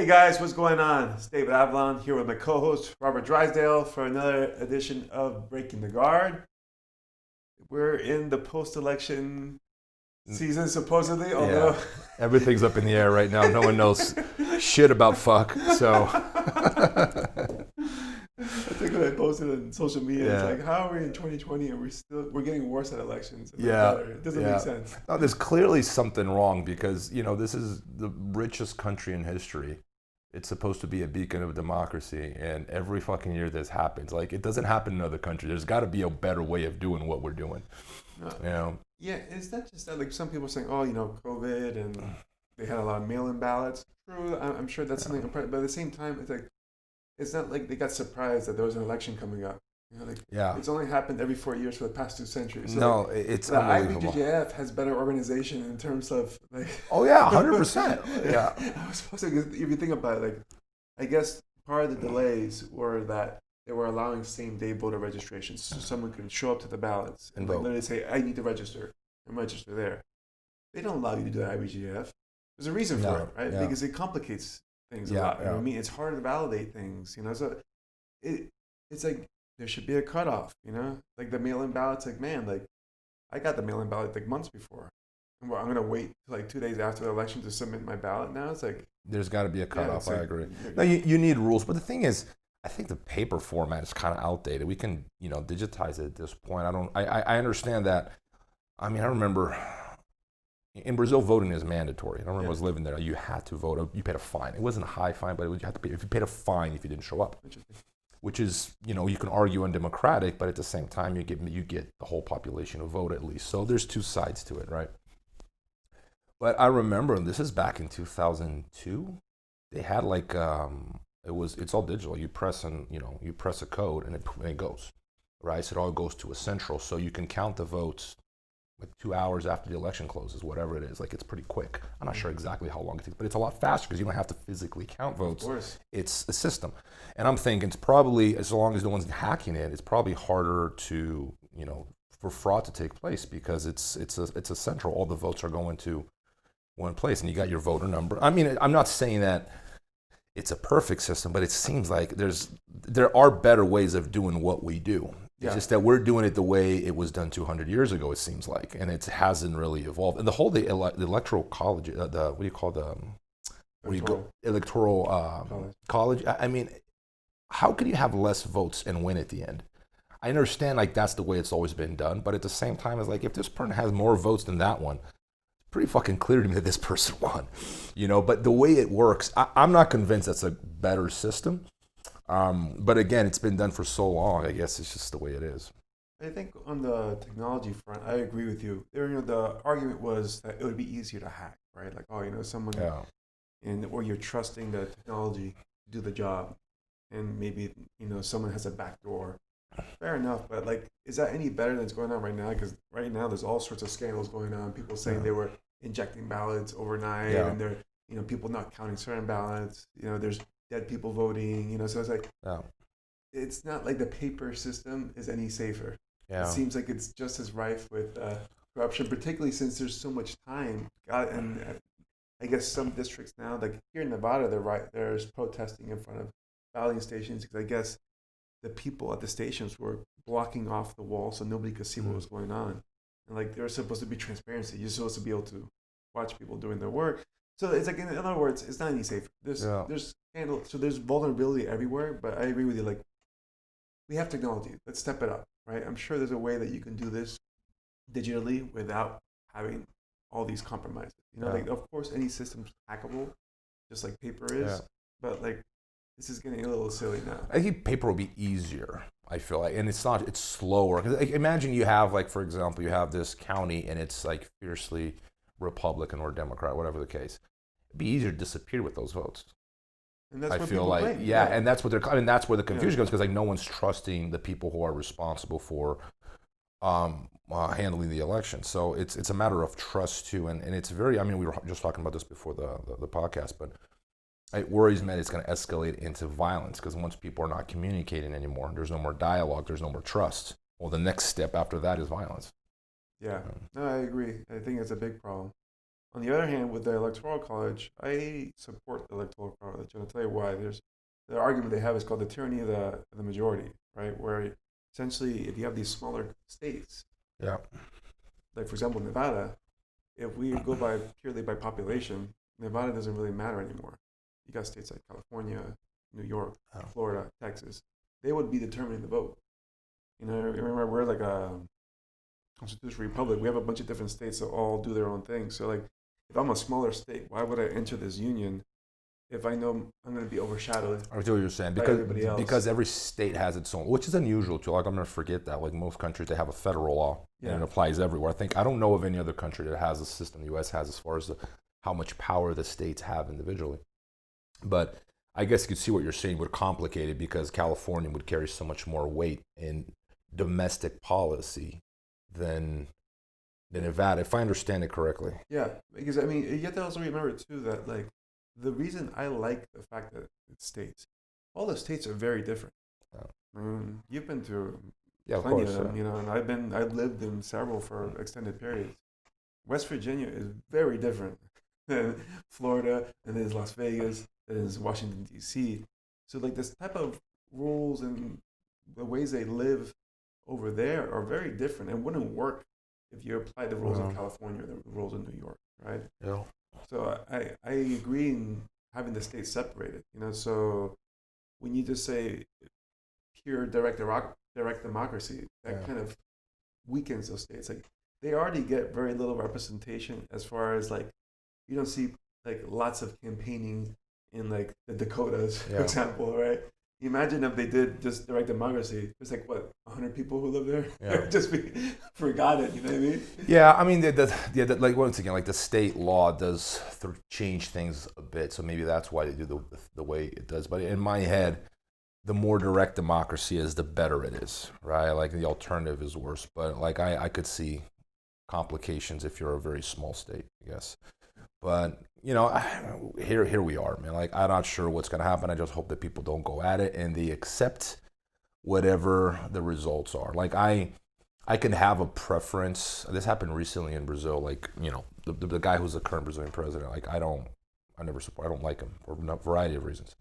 Hey guys, what's going on? It's David Avalon here with my co-host Robert Drysdale for another edition of Breaking the Guard. We're in the post-election season, supposedly, although Everything's up in the air right now. No one knows shit about fuck. So I think when I posted on social media, it's like, how are we in 2020 and we're getting worse at elections? It doesn't make sense. No, there's clearly something wrong because this is the richest country in history. It's supposed to be a beacon of democracy, and every fucking year this happens. Like, it doesn't happen in other countries. There's got to be a better way of doing what we're doing. Yeah, is that just that? Like, some people are saying, COVID, and they had a lot of mail-in ballots. True, I'm sure that's something. But at the same time, it's not like they got surprised that there was an election coming up. It's only happened every 4 years for the past 2 centuries. So it's the unbelievable. IBJJF has better organization in terms of like. Oh yeah, 100%. Yeah. I was supposed to, if you think about it, I guess part of the delays were that they were allowing same-day voter registration, so someone could show up to the ballots and vote. literally say, "I need to register," and register there. They don't allow you to do the IBJJF. There's a reason for it, right? Yeah. Because it complicates things a lot. I mean, it's hard to validate things, So it's like. There should be a cutoff, Like the mail-in ballots, I got the mail-in ballot months before. And I'm going to wait till 2 days after the election to submit my ballot now. It's like... There's got to be a cutoff, I agree. No, you need rules. But the thing is, I think the paper format is kind of outdated. We can, digitize it at this point. I understand that. I mean, I remember in Brazil, voting is mandatory. I remember I was living there. You had to vote. You paid a fine. It wasn't a high fine, but you had to pay. If you paid a fine if you didn't show up. Which is, you can argue undemocratic, but at the same time, you get the whole population to vote at least. So there's two sides to it, right? But I remember, and this is back in 2002, they had it's all digital. You press a code and it goes, right? So it all goes to a central, so you can count the votes 2 hours after the election closes, whatever it is. It's pretty quick. I'm not sure exactly how long it takes, but it's a lot faster because you don't have to physically count votes. Of course. It's a system. And I'm thinking it's probably, as long as no one's hacking it, it's probably harder to, for fraud to take place because it's a central. All the votes are going to one place and you got your voter number. I mean, I'm not saying that it's a perfect system, but it seems like there are better ways of doing what we do. It's just that we're doing it the way it was done 200 years ago, it seems like, and it hasn't really evolved. And the electoral college, electoral college. I mean, how can you have less votes and win at the end? I understand that's the way it's always been done, but at the same time, it's if this person has more votes than that one, it's pretty fucking clear to me that this person won, But the way it works, I'm not convinced that's a better system. But again, it's been done for so long. I guess it's just the way it is. I think on the technology front, I agree with you. The argument was that it would be easier to hack, right? Someone, or you're trusting the technology to do the job, and maybe someone has a backdoor. Fair enough, but is that any better than what's going on right now? Because right now there's all sorts of scandals going on. People saying they were injecting ballots overnight, and they're people not counting certain ballots. There's dead people voting, so it's it's not like the paper system is any safer. It seems like it's just as rife with corruption, particularly since there's so much time. And I guess some districts now, here in Nevada, there's protesting in front of balloting stations because I guess the people at the stations were blocking off the wall so nobody could see what was going on. And there was supposed to be transparency. You're supposed to be able to watch people doing their work. So it's in other words, it's not any safer. There's scandal, so there's vulnerability everywhere. But I agree with you. We have technology. Let's step it up, right? I'm sure there's a way that you can do this digitally without having all these compromises. Of course, any system's hackable, just like paper is. But this is getting a little silly now. I think paper will be easier. I feel like, and it's not. It's slower. Because imagine you have for example, you have this county and it's fiercely Republican or Democrat, whatever the case. It'd be easier to disappear with those votes. And that's I what feel claim. And that's what that's where the confusion goes because no one's trusting the people who are responsible for handling the election. So it's a matter of trust too, and it's very. I mean, we were just talking about this before the podcast, but it worries me that it's going to escalate into violence because once people are not communicating anymore, there's no more dialogue, there's no more trust. Well, the next step after that is violence. Yeah, no, I agree. I think it's a big problem. On the other hand, with the Electoral College, I support the Electoral College, and I'll tell you why. There's the argument they have is called the tyranny of the majority, right? Where essentially, if you have these smaller states, yeah, like for example, Nevada, if we go by purely by population, Nevada doesn't really matter anymore. You got states like California, New York, Florida, Texas. They would be determining the vote. You know, remember we're like a constitutional republic. We have a bunch of different states that all do their own thing. So like, if I'm a smaller state, why would I enter this union if I know I'm going to be overshadowed? I see what you're saying, because every state has its own, which is unusual too. Like I'm going to forget that. Like most countries, they have a federal law, and it applies everywhere. I don't know of any other country that has a system the U.S. has as far as how much power the states have individually. But I guess you could see what you're saying would complicate it because California would carry so much more weight in domestic policy than Nevada, if I understand it correctly. Yeah, because I mean, you have to also remember too that like the reason I like the fact that it's states, all the states are very different. Yeah. I mean, you've been to plenty of them, you know, and I've lived in several for extended periods. West Virginia is very different than Florida, and there's Las Vegas, and there's Washington D.C. So like this type of rules and the ways they live over there are very different and wouldn't work if you apply the rules of California or the rules of New York, right? Yeah. So I agree in having the states separated, you know. So when you just say pure direct democracy, that kind of weakens those states. Like they already get very little representation as far as like you don't see like lots of campaigning in like the Dakotas, for example, right? Imagine if they did just direct democracy. There's like, what, 100 people who live there? Yeah. Just be forgotten, you know what I mean? Yeah, I mean, like once again, like the state law does change things a bit. So maybe that's why they do the way it does. But in my head, the more direct democracy is, the better it is, right? Like the alternative is worse. But like I could see complications if you're a very small state, I guess. But, you know, here we are, man. Like, I'm not sure what's going to happen. I just hope that people don't go at it and they accept whatever the results are. Like, I can have a preference. This happened recently in Brazil. Like, you know, the guy who's the current Brazilian president, like, I don't like him for a variety of reasons.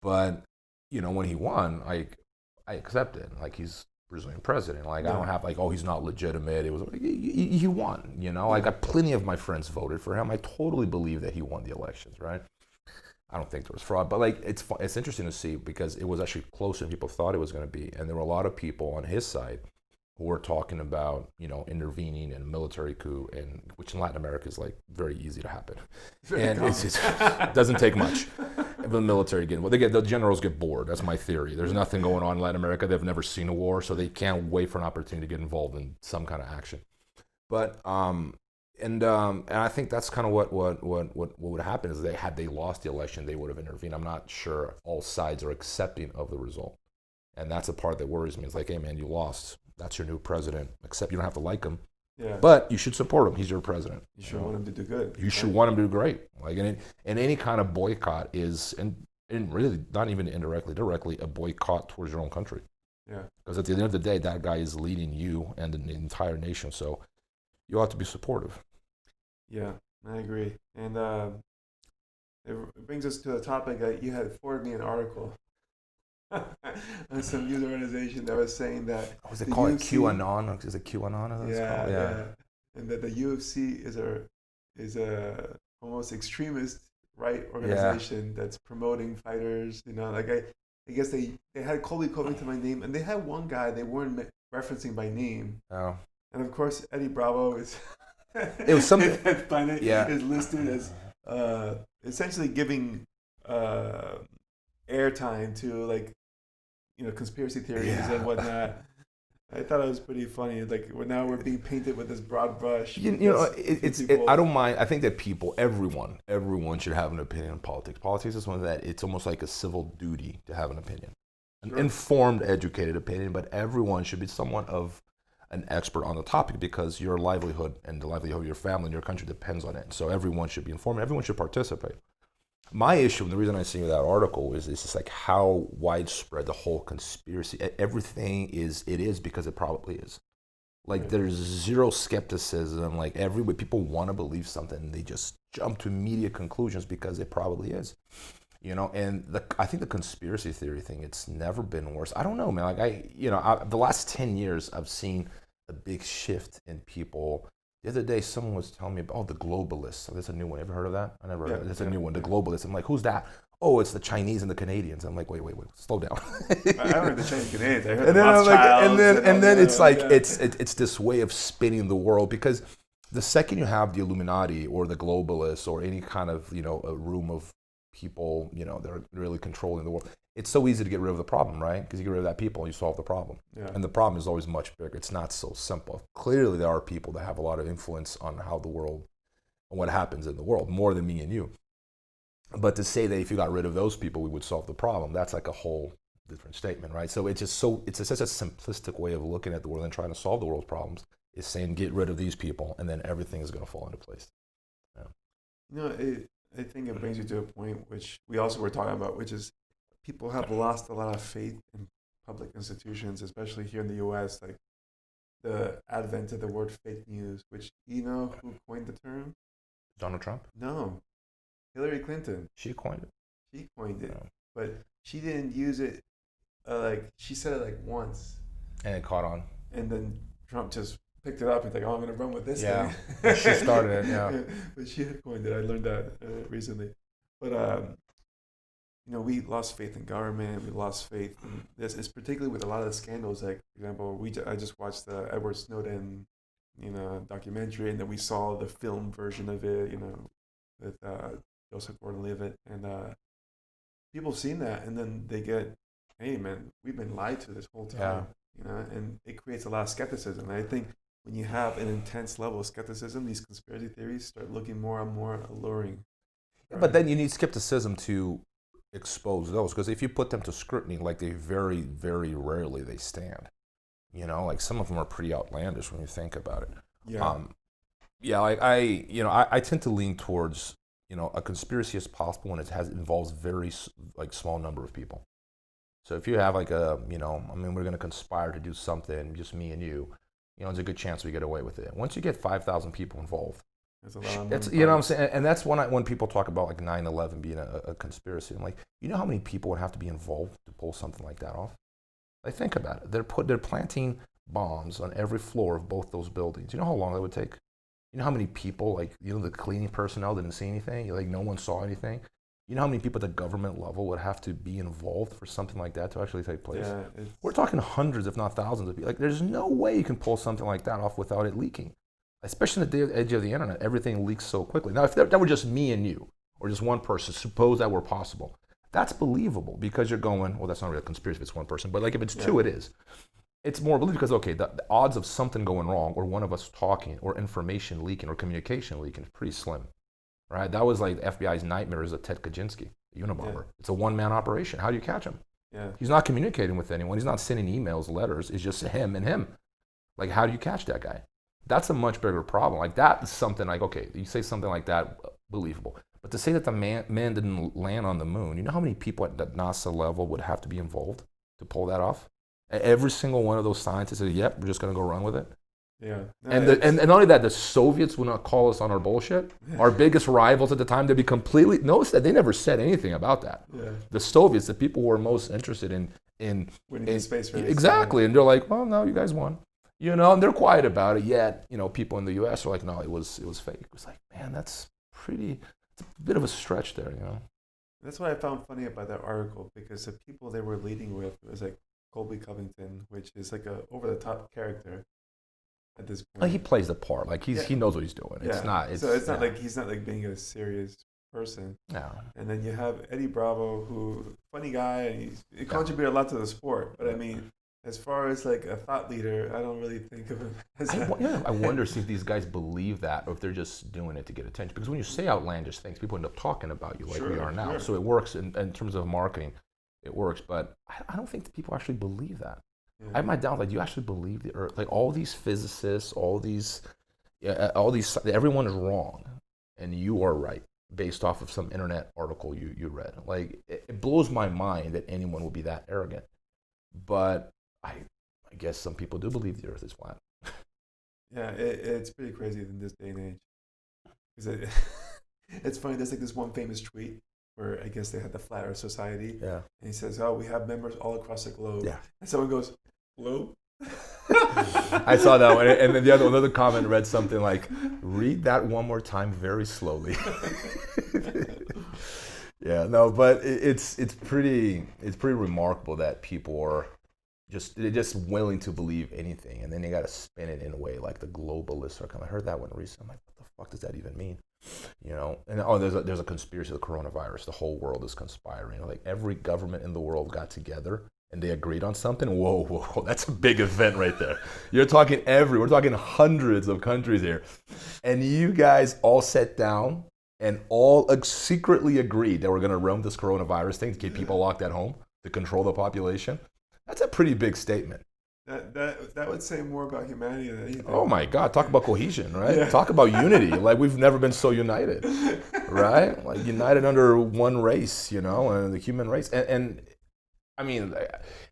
But, you know, when he won, I accepted. Like, he's Brazilian president. Like, I don't have like, oh, he's not legitimate. It was like, he won, you know. I got plenty of my friends voted for him. I totally believe that he won the elections, right? I don't think there was fraud, but like it's interesting to see because it was actually closer than people thought it was going to be, and there were a lot of people on his side who were talking about, you know, intervening in a military coup, and which in Latin America is like very easy to happen, and it doesn't take much. The military the generals get bored. That's my theory. There's nothing going on in Latin America. They've never seen a war, so they can't wait for an opportunity to get involved in some kind of action. But and I think that's kind of what would happen is had they lost the election, they would have intervened. I'm not sure all sides are accepting of the result, and that's the part that worries me. It's like, hey man, you lost. That's your new president. Except you don't have to like him. Yeah. But you should support him. He's your president. You should want him to do good. You should want him to do great. Like, and any kind of boycott is, and really not even directly a boycott towards your own country. Yeah. Because at the end of the day, that guy is leading you and the entire nation. So you ought to be supportive. Yeah, I agree. And it brings us to the topic that you had forwarded me an article on some news organization that was saying that was it called QAnon? Is it QAnon? Yeah. And that the UFC is a almost extremist right organization that's promoting fighters. You know, like I guess they had Colby Covington by name, and they had one guy they weren't referencing by name. Oh. And of course, Eddie Bravo is. It was something. Is listed as essentially giving airtime to, like, you know, conspiracy theories and whatnot. I thought it was pretty funny. Like, now we're being painted with this broad brush. You know, I don't mind. I think that everyone should have an opinion on politics. Politics is one that it's almost like a civil duty to have an opinion, an informed, educated opinion. But everyone should be somewhat of an expert on the topic because your livelihood and the livelihood of your family and your country depends on it. So everyone should be informed. Everyone should participate. My issue, and the reason I see that article is just like how widespread the whole conspiracy, everything is, it is because it probably is. Like there's zero skepticism. Like people want to believe something, and they just jump to immediate conclusions because it probably is. And I think the conspiracy theory thing, it's never been worse. I don't know, man. Like the last 10 years, I've seen a big shift in people. The other day, someone was telling me about, the globalists. There's a new one. Ever heard of that? I never heard of it. There's a new one, the globalists. I'm like, who's that? Oh, it's the Chinese and the Canadians. I'm like, wait, slow down. I heard the Chinese Canadians. I heard and the Rothschilds. And then it's like, it's this way of spinning the world, because the second you have the Illuminati or the globalists or any kind of, a room of people, that are really controlling the world, it's so easy to get rid of the problem, right? Because you get rid of that people and you solve the problem. Yeah. And the problem is always much bigger. It's not so simple. Clearly, there are people that have a lot of influence on how the world, on what happens in the world, more than me and you. But to say that if you got rid of those people, we would solve the problem, that's like a whole different statement, right? So it's such a simplistic way of looking at the world and trying to solve the world's problems, is saying get rid of these people and then everything is going to fall into place. Yeah. I think it brings you to a point which we also were talking about, which is people have lost a lot of faith in public institutions, especially here in the U.S., like the advent of the word fake news, which, who coined the term? Donald Trump? No. Hillary Clinton. She coined it. She coined it, but she didn't use it. She said it once, and it caught on. And then Trump just picked it up and I'm going to run with this thing. Yeah, she started it. Yeah, but she had coined it. I learned that recently. But we lost faith in government. We lost faith in this. It's particularly with a lot of the scandals. Like, for example, I just watched the Edward Snowden, documentary, and then we saw the film version of it. With Joseph Gordon-Levitt, and people have seen that, and then they get, hey man, we've been lied to this whole time, and it creates a lot of skepticism. And I think when you have an intense level of skepticism, these conspiracy theories start looking more and more alluring. Right? But then you need skepticism to expose those, because if you put them to scrutiny, like they very, very rarely they stand. Like some of them are pretty outlandish when you think about it. Yeah. I tend to lean towards, a conspiracy is possible when it involves very small number of people. So if you have we're going to conspire to do something, just me and you, there's a good chance we get away with it. Once you get 5,000 people involved, that's a lot. It's, what I'm saying, and that's when people talk about 9/11 being a conspiracy. I'm like, how how many people would have to be involved to pull something like that off? Like, think about it. They're planting bombs on every floor of both those buildings. You know how long that would take? You know how many people, the cleaning personnel didn't see anything? No one saw anything? You know how many people at the government level would have to be involved for something like that to actually take place? Yeah, we're talking hundreds, if not thousands of people. There's no way you can pull something like that off without it leaking. Especially at the edge of the internet, everything leaks so quickly. Now, if that were just me and you, or just one person, suppose that were possible, that's believable, because you're going, well, that's not really a conspiracy if it's one person, but if it's two, it is. It's more believable because, the odds of something going wrong, or one of us talking, or information leaking, or communication leaking is pretty slim, right? That was the FBI's nightmares of Ted Kaczynski, the Unabomber. Yeah. It's a one-man operation. How do you catch him? Yeah. He's not communicating with anyone. He's not sending emails, letters. It's just him and him. How do you catch that guy? That's a much bigger problem. That is something you say something like that, believable. But to say that the man didn't land on the moon, you know how many people at the NASA level would have to be involved to pull that off? Every single one of those scientists said, yep, we're just going to go run with it. Yeah. No, and not only that, the Soviets would not call us on our bullshit. Yeah. Our biggest rivals at the time, they'd be completely, notice that they never said anything about that. Yeah. The Soviets, the people who were most interested in winning the space race. Exactly. And they're like, well, no, you guys won. And they're quiet about it, yet, people in the US are like, no, it was fake. It was man, it's a bit of a stretch there, That's what I found funny about that article, because the people they were leading with was Colby Covington, which is a over-the-top character at this point. He plays the part. He knows what he's doing. It's not he's not being a serious person. No. And then you have Eddie Bravo, who funny guy, and he contributed a lot to the sport. But as far as a thought leader, I don't really think of him as I wonder if these guys believe that, or if they're just doing it to get attention. Because when you say outlandish things, people end up talking about you we are now. Sure. So it works in terms of marketing. It works, but I don't think that people actually believe that. Yeah. I have my doubts. Do you actually believe the Earth? All these physicists, all these, everyone is wrong, and you are right based off of some internet article you read. It blows my mind that anyone would be that arrogant. But I guess some people do believe the Earth is flat. Yeah, it's pretty crazy in this day and age. 'Cause it's funny. There's like this one famous tweet where I guess they had the Flat Earth Society. Yeah. And he says, "Oh, we have members all across the globe." Yeah. And someone goes, "Globe." I saw that one, and then another comment read something like, "Read that one more time very slowly." Yeah, no, but it's pretty remarkable that people are they're just willing to believe anything, and then they got to spin it in a way like the globalists are coming. I heard that one recently. I'm like, what the fuck does that even mean? You know, and there's a conspiracy of the coronavirus. The whole world is conspiring. Like every government in the world got together and they agreed on something. Whoa, that's a big event right there. We're talking hundreds of countries here, and you guys all sat down and all secretly agreed that we're going to run this coronavirus thing to keep people locked at home to control the population. That's a pretty big statement. That would say more about humanity than anything. Oh my God, talk about cohesion, right? Yeah. Talk about unity. Like we've never been so united, right? Like united under one race, you know, and the human race. And I mean,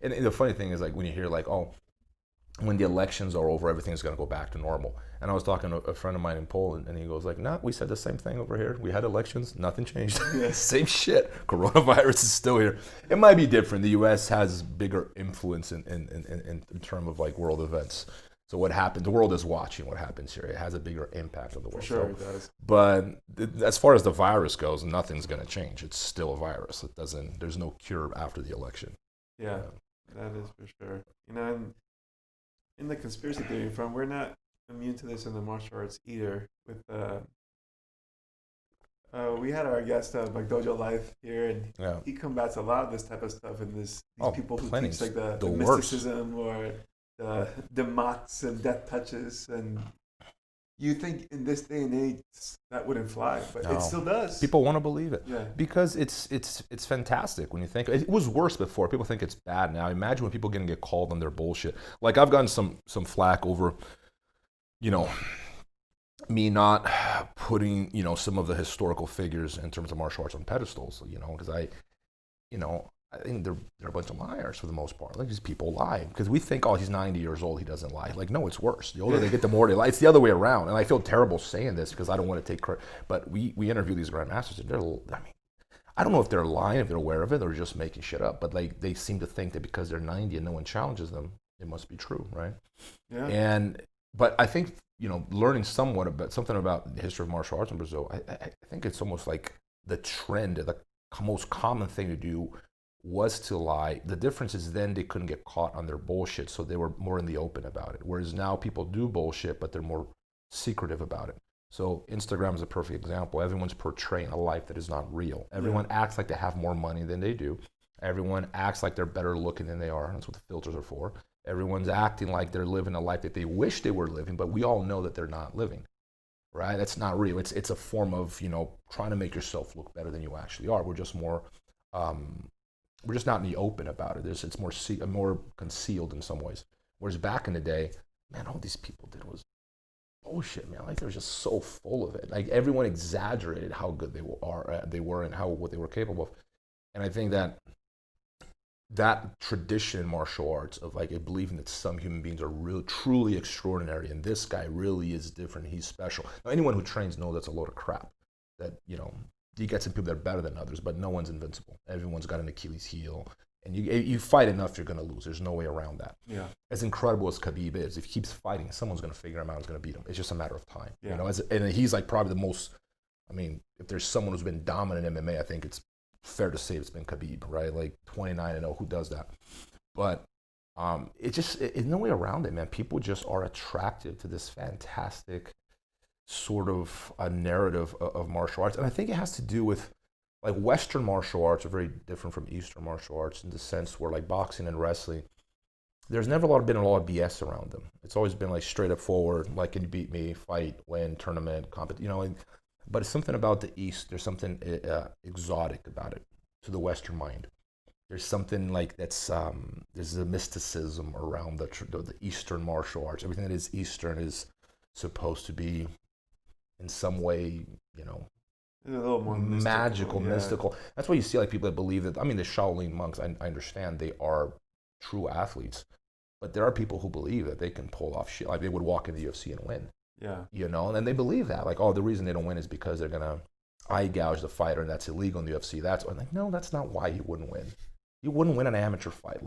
and the funny thing is like when you hear like, oh, when the elections are over, everything's going to go back to normal. And I was talking to a friend of mine in Poland, and he goes like, nah, we said the same thing over here. We had elections, nothing changed. Yeah. Same shit. Coronavirus is still here. It might be different. The U.S. has bigger influence in terms of like world events. So what happens, the world is watching what happens here. It has a bigger impact on the world. For sure, it does. But as far as the virus goes, nothing's going to change. It's still a virus. There's no cure after the election. Yeah, that is for sure. You know, and in the conspiracy theory front, we're not immune to this in the martial arts either. With we had our guest McDojo Life here, and he combats a lot of this type of stuff. And these people who teach like the mysticism or the mots and death touches, and you think in this day and age that wouldn't fly, but it still does. People want to believe it, yeah, because it's fantastic when you think. It was worse before. People think it's bad now. Imagine when people get called on their bullshit. Like I've gotten some flack over, you know, me not putting, you know, some of the historical figures in terms of martial arts on pedestals. You know, because I think they're a bunch of liars for the most part. Like these people lie because we think, oh, he's 90 years old, he does't lie. Like no, it's worse. The older they get, the more they lie. It's the other way around. And I feel terrible saying this because I don't want to take credit. But we interview these grandmasters, and I don't know if they're lying, if they're aware of it, or just making shit up. But like they seem to think that because they're 90 and no one challenges them, it must be true, right? Yeah. But I think, you know, learning something about the history of martial arts in Brazil, I think it's almost like the trend, the most common thing to do was to lie. The difference is then they couldn't get caught on their bullshit, so they were more in the open about it. Whereas now people do bullshit, but they're more secretive about it. So Instagram is a perfect example. Everyone's portraying a life that is not real. Everyone acts like they have more money than they do. Everyone acts like they're better looking than they are. That's what the filters are for. Everyone's acting like they're living a life that they wish they were living, but we all know that they're not living, right? That's not real. It's a form of, you know, trying to make yourself look better than you actually are. We're just more, we're just not in the open about it. It's more concealed in some ways. Whereas back in the day, man, all these people did was bullshit, man. Like they were just so full of it. Like everyone exaggerated how good they were and what they were capable of. And I think that tradition in martial arts of like believing that some human beings are really truly extraordinary and this guy really is different, he's special. Now anyone who trains knows that's a load of crap. That, you know, you get some people that are better than others, but no one's invincible. Everyone's got an Achilles heel, and you fight enough, you're going to lose. There's no way around that. Yeah. As incredible as Khabib is, if he keeps fighting, someone's going to figure him out, is going to beat him. It's just a matter of time. Yeah. You know, and he's like probably the most. I mean, if there's someone who's been dominant in MMA, I think it's fair to say it's been Khabib, right? Like 29-0, who does that? But it's no way around it, man. People just are attracted to this fantastic sort of a narrative of martial arts. And I think it has to do with, like, Western martial arts are very different from Eastern martial arts in the sense where, like, boxing and wrestling, there's never been a lot of BS around them. It's always been, like, straight up forward, like, can you beat me, fight, win, tournament, you know, but it's something about the East. There's something exotic about it to the Western mind. There's something like there's a mysticism around the Eastern martial arts. Everything that is Eastern is supposed to be in some way, you know, a little more magical, mystical. That's why you see like people that believe that. I mean, the Shaolin monks, I understand they are true athletes, But there are people who believe that they can pull off shit. Like they would walk in the UFC and win. Yeah. You know, and then they believe that. Like, oh, the reason they don't win is because they're going to eye gouge the fighter and that's illegal in the UFC. That's like, no, that's not why you wouldn't win. You wouldn't win an amateur fight.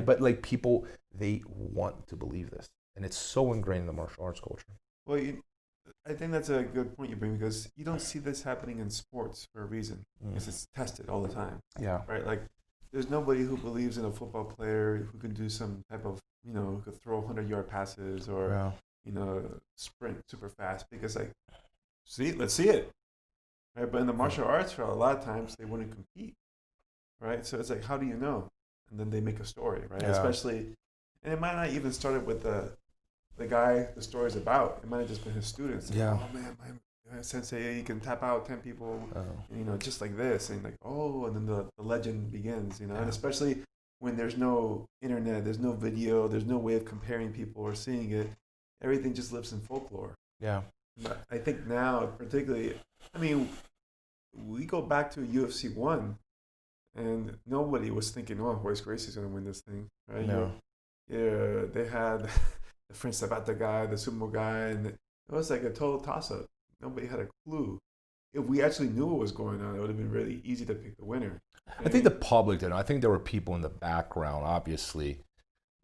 But like people, they want to believe this. And it's so ingrained in the martial arts culture. Well, I think that's a good point you bring because you don't see this happening in sports for a reason. Because it's tested all the time. Yeah. Right? Like, there's nobody who believes in a football player who can do some type of, who could throw 100-yard passes or, sprint super fast because, like, let's see it. Right? But in the martial arts, for a lot of times, they wouldn't compete. Right? So it's like, how do you know? And then they make a story, right? Yeah. Especially, and it might not even start with the guy the story's about. It might have just been his students. Like, oh man, my sensei, he can tap out 10 people, just like this. And like, and then the legend begins, And especially when there's no internet, there's no video, there's no way of comparing people or seeing it. Everything just lives in folklore. Yeah. But I think now, particularly, we go back to UFC 1, and nobody was thinking, Royce Gracie's going to win this thing, right? No. Yeah, they had the French Sabata guy, the sumo guy, and it was like a total toss-up. Nobody had a clue. If we actually knew what was going on, it would have been really easy to pick the winner. I think the public didn't. I think there were people in the background, obviously,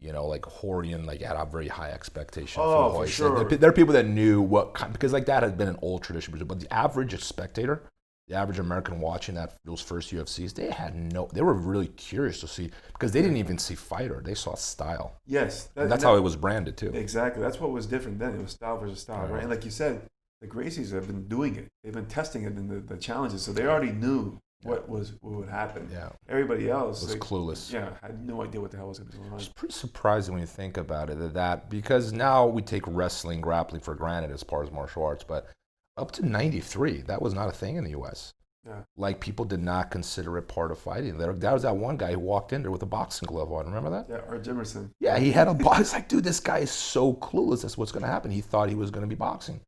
like Horian, like had a very high expectation for Royce. For sure. There are people that knew because like that had been an old tradition, but the average spectator, the average American watching those first UFCs, they were really curious to see because they didn't even see fighter, they saw style. Yes, that's how it was branded too. Exactly, that's what was different then. It was style versus style, right? And like you said, the Gracies have been doing it. They've been testing it in the challenges, so they already knew what would happen. Yeah, everybody else was clueless. Yeah, had no idea what the hell was going to go on. It's pretty surprising when you think about it that because now we take wrestling, grappling for granted as far as martial arts, but up to 93, that was not a thing in the U.S. Yeah. Like, people did not consider it part of fighting. That was that one guy who walked in there with a boxing glove on. Remember that? Yeah, Art Jimerson. Yeah, he had a box. Like, dude, this guy is so clueless. That's what's going to happen. He thought he was going to be boxing.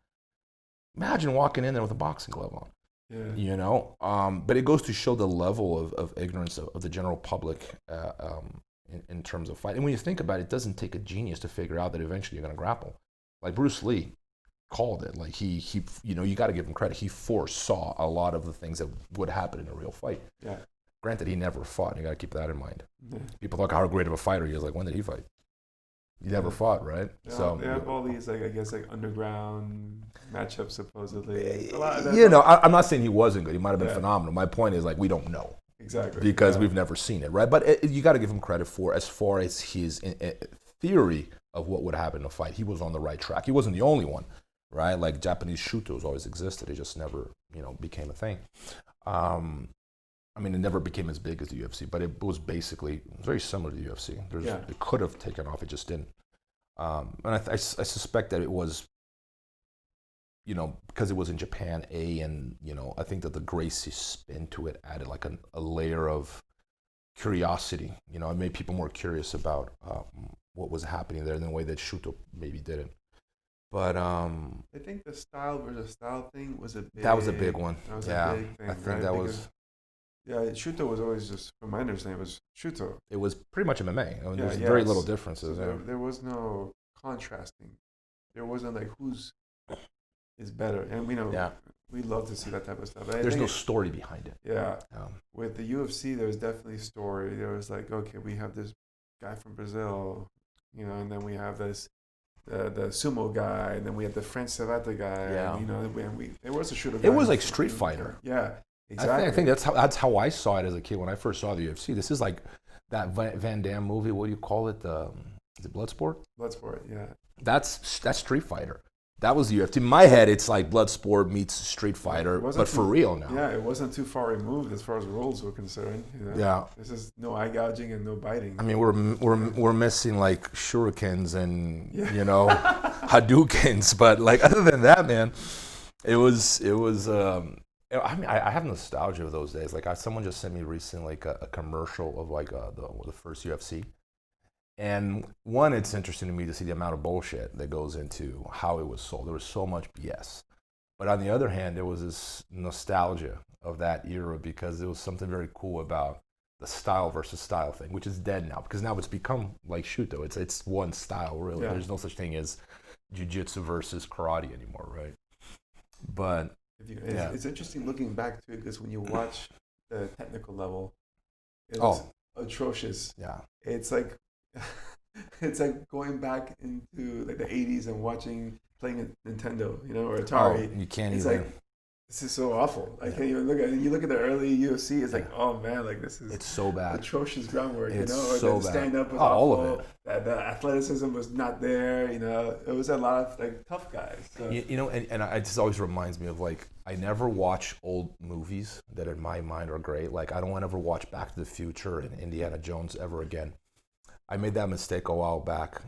Imagine walking in there with a boxing glove on. Yeah. But it goes to show the level of ignorance of the general public in terms of fight. And when you think about it, it doesn't take a genius to figure out that eventually you're going to grapple. Like Bruce Lee called it. Like he you got to give him credit. He foresaw a lot of the things that would happen in a real fight. Yeah. Granted, he never fought. You got to keep that in mind. Yeah. People talk how great of a fighter he is. Like, when did he fight? He never fought, right? Yeah, so they have all these underground matchups supposedly. I'm not saying he wasn't good. He might have been phenomenal. My point is we don't know. Exactly. Because we've never seen it, right? But you got to give him credit for as far as his theory of what would happen in a fight. He was on the right track. He wasn't the only one, right? Like Japanese shutos always existed. It just never, became a thing. It never became as big as the UFC, but it was basically very similar to the UFC. It could have taken off, it just didn't. And I suspect that it was, because it was in Japan, and I think that the Gracie spin to it added like a layer of curiosity. It made people more curious about what was happening there in the way that Shuto maybe didn't. But I think the style versus style thing was a big. That was a big one. That was a big thing. I think that was. Yeah, Shuto was always just, from my understanding, it was Shuto. It was pretty much MMA. There was very little differences. So there was no contrasting. There wasn't like who's is better, and we love to see that type of stuff. There's no story behind it. Yeah. With the UFC, there was definitely story. There was like, okay, we have this guy from Brazil, and then we have this the sumo guy, and then we have the French Savata guy. Yeah. And there was a shooter. It was like Street Fighter. Yeah. Exactly. I think that's how I saw it as a kid when I first saw the UFC. This is like that Van Damme movie. What do you call it? Is it Bloodsport? Bloodsport, yeah. That's Street Fighter. That was the UFC. In my head, it's like Bloodsport meets Street Fighter, but for real now. Yeah, it wasn't too far removed as far as rules were concerned. Yeah. This is no eye gouging and no biting. We're missing like shurikens and Hadoukens, but like other than that, man, it was. I have nostalgia of those days. Like someone just sent me recently like a commercial of like the first UFC. And one, it's interesting to me to see the amount of bullshit that goes into how it was sold. There was so much BS. But on the other hand, there was this nostalgia of that era because there was something very cool about the style versus style thing, which is dead now because now it's become like Shuto. It's one style really. Yeah. There's no such thing as jiu-jitsu versus karate anymore, right? But it's interesting looking back to it because when you watch the technical level, it's atrocious. Yeah, it's like going back into like the 80s and playing a Nintendo, or Atari. You can't it's even. Like, this is so awful. I can't even look at it. You look at the early UFC, it's like, oh man, like this is. It's so bad. Atrocious groundwork, It's or so the bad. stand up was all awful. of it. The athleticism was not there. It was a lot of like tough guys. So. And it just always reminds me of like I never watch old movies that in my mind are great. Like I don't want to ever watch Back to the Future and Indiana Jones ever again. I made that mistake a while back.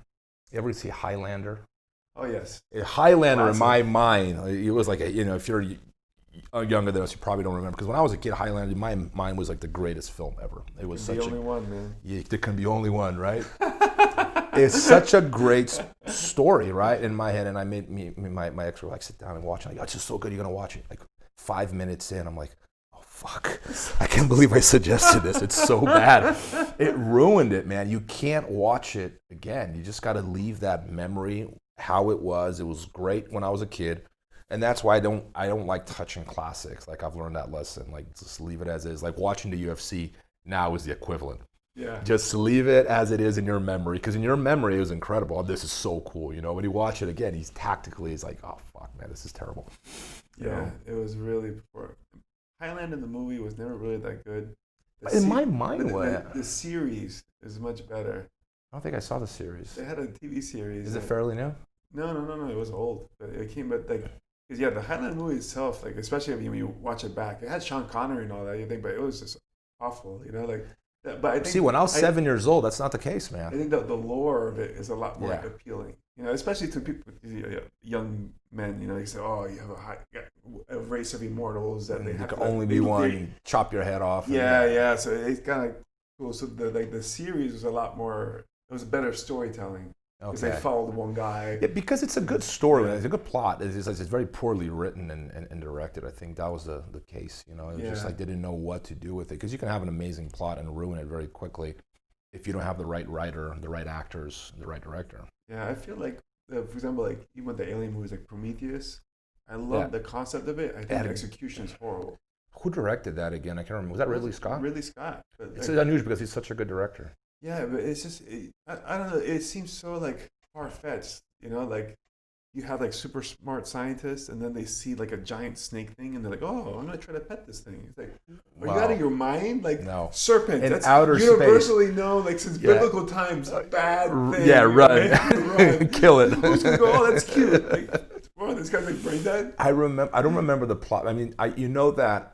You ever see Highlander? Oh yes. Highlander classic. In my mind, it was like if you're younger than us, you probably don't remember. Because when I was a kid, Highlander, my mind was like the greatest film ever. It was such the only one, man. Yeah, there can be only one, right? It's such a great story, right? In my head, and I made my ex were like, sit down and watch it. Like, oh, it's just so good. You're gonna watch it. Like 5 minutes in, I'm like, oh fuck! I can't believe I suggested this. It's so bad. It ruined it, man. You can't watch it again. You just got to leave that memory how it was. It was great when I was a kid. And that's why I don't like touching classics. Like I've learned that lesson. Like just leave it as is. Like watching the UFC now is the equivalent. Yeah. Just leave it as it is in your memory, because in your memory it was incredible. Oh, this is so cool. When you watch it again, he's like, oh fuck, man, this is terrible. Yeah, it was really poor. Highland in the movie was never really that good. My mind was. The series is much better. I don't think I saw the series. They had a TV series. Is it fairly new? No. It was old, but it came because the Highland movie itself, like especially when you watch it back, it had Sean Connery and all that. You think, but it was just awful, like. But I think, when I was 7 years old, that's not the case, man. I think the lore of it is a lot more appealing, especially to people, young men. They say, oh, you have a race of immortals that they have can only be one. You chop your head off. Yeah. So it's kind of cool. So the series was a lot more. It was better storytelling. Because they followed one guy. Yeah, because it's a good story. It's a good plot. It's very poorly written and directed. I think that was the case. It was just like they didn't know what to do with it. Because you can have an amazing plot and ruin it very quickly if you don't have the right writer, the right actors, the right director. Yeah, I feel like, for example, like even with the alien movies like Prometheus, I love the concept of it. I think the execution is horrible. Who directed that again? I can't remember. Was that Ridley Scott? Ridley Scott. It's unusual because he's such a good director. Yeah, but it's just, I don't know, it seems so like far-fetched, like you have like super smart scientists and then they see like a giant snake thing and they're like, oh, I'm going to try to pet this thing. It's like, are you out of your mind? Like no. Serpent, in that's outer universally space. Known like since biblical times, a bad thing. Yeah, run. Run. Kill it. Who's going to go, oh, that's cute. Like, bro, this guy's like brain dead. I don't remember the plot. I mean, that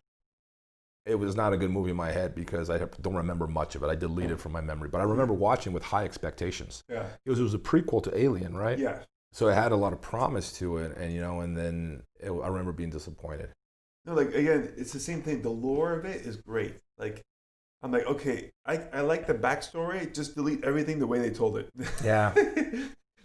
it was not a good movie in my head because I don't remember much of it. I deleted it from my memory. But I remember watching with high expectations. Yeah. It was a prequel to Alien, right? Yeah. So it had a lot of promise to it. And, and then I remember being disappointed. No, like, again, it's the same thing. The lore of it is great. Like, I'm like, okay, I like the backstory. Just delete everything the way they told it. Yeah.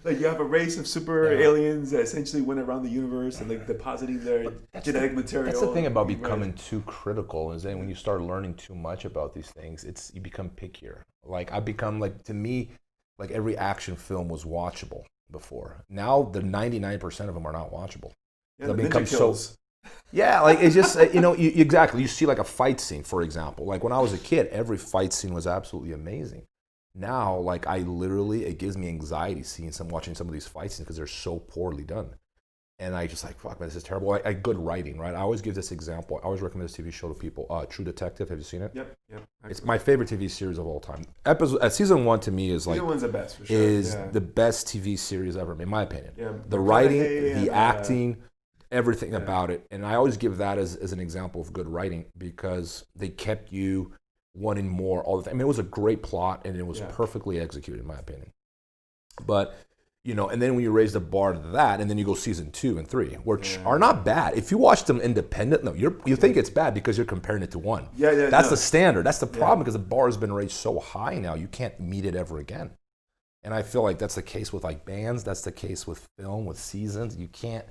Like you have a race of super aliens that essentially went around the universe and like depositing their genetic material. That's the thing about becoming too critical is that when you start learning too much about these things, you become pickier. Like I become to me, like every action film was watchable before. Now the 99% of them are not watchable. Yeah, they become kills. Yeah, like it's just exactly. You see like a fight scene, for example. Like when I was a kid, every fight scene was absolutely amazing. Now, like it gives me anxiety watching some of these fight scenes because they're so poorly done. And I just like, fuck man, this is terrible. Good writing, right? I always give this example. I always recommend this TV show to people. True Detective, have you seen it? Yep. It's my favorite TV series of all time. Season 1 to me is like... Season 1's the best, for sure. Is the best TV series ever made, in my opinion. Yeah, the writing, the acting, everything about it. And I always give that as an example of good writing because they kept you wanting more all the time. I mean, it was a great plot and it was perfectly executed, in my opinion. But, and then when you raise the bar to that, and then you go season 2 and 3, which are not bad. If you watch them independent, you think it's bad because you're comparing it to one. That's the standard. That's the problem because the bar has been raised so high now, you can't meet it ever again. And I feel like that's the case with like bands. That's the case with film, with seasons. You can't,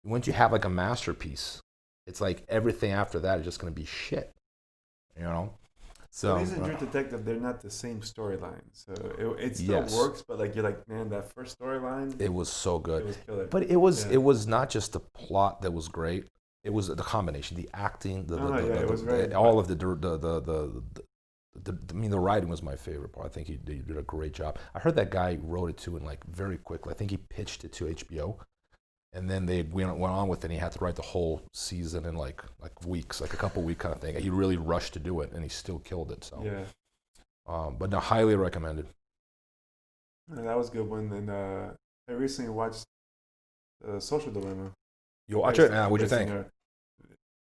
once you have like a masterpiece, it's like everything after that is just going to be shit, So these and True Detective, they're not the same storyline. So it still works, but like you're like, man, that first storyline. It was so good. It was killer. But it was not just the plot that was great. It was the combination, the acting, all of the writing was my favorite part. I think he did a great job. I heard that guy wrote it too, and like very quickly. I think he pitched it to HBO, and then they went on with it. And he had to write the whole season in like weeks, like a couple week kind of thing. He really rushed to do it, and he still killed it. So but no, highly recommended. And that was a good one. And I recently watched Social Dilemma. You watch it? What'd you think?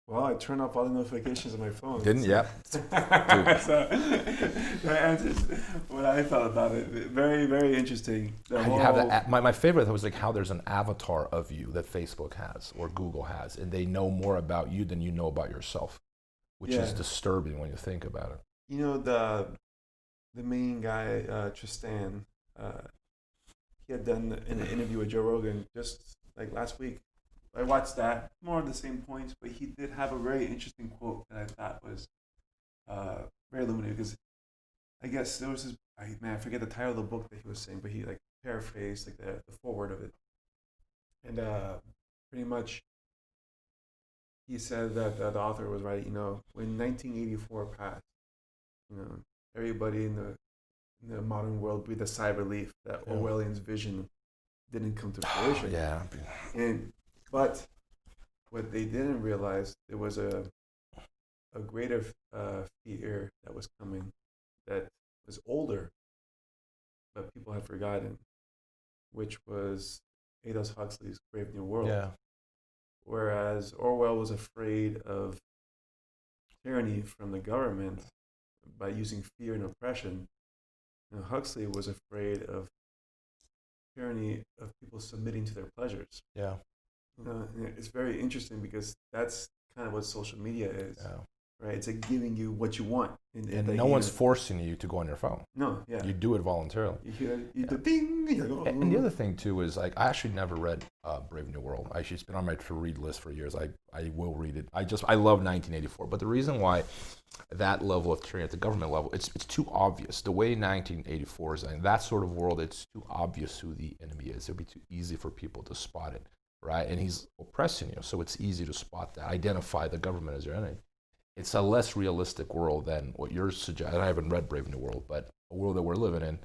Well, I turned off all the notifications on my phone. Didn't? Yeah. So that answers what I felt about it. Very, very interesting. You have that. My favorite was like how there's an avatar of you that Facebook has or Google has, and they know more about you than you know about yourself, which is disturbing when you think about it. You know, the main guy, Tristan, he had done an interview with Joe Rogan just like last week. I watched that, more of the same points, but he did have a very interesting quote that I thought was very illuminating, because I guess there was this, I forget the title of the book that he was saying, but he like paraphrased like the foreword of it. And pretty much he said that the author was right, when 1984 passed, everybody in the modern world breathed a sigh of relief that Orwellian's vision didn't come to fruition. But what they didn't realize, there was a greater fear that was coming, that was older, but people had forgotten, which was Aldous Huxley's Brave New World. Yeah. Whereas Orwell was afraid of tyranny from the government by using fear and oppression, Huxley was afraid of tyranny of people submitting to their pleasures. Yeah. It's very interesting because that's kind of what social media is, right? It's like giving you what you want. And no one's forcing you to go on your phone. No, yeah. You do it voluntarily. You do ding. And the other thing, too, is like I actually never read Brave New World. It's been on my to-read list for years. I will read it. I love 1984. But the reason why that level of tyranny at the government level, it's too obvious. The way 1984 is, in that sort of world, it's too obvious who the enemy is. It'll be too easy for people to spot it. Right, and he's oppressing you, so it's easy to spot that, identify the government as your enemy. It's a less realistic world than what you're suggesting. I haven't read Brave New World, but a world that we're living in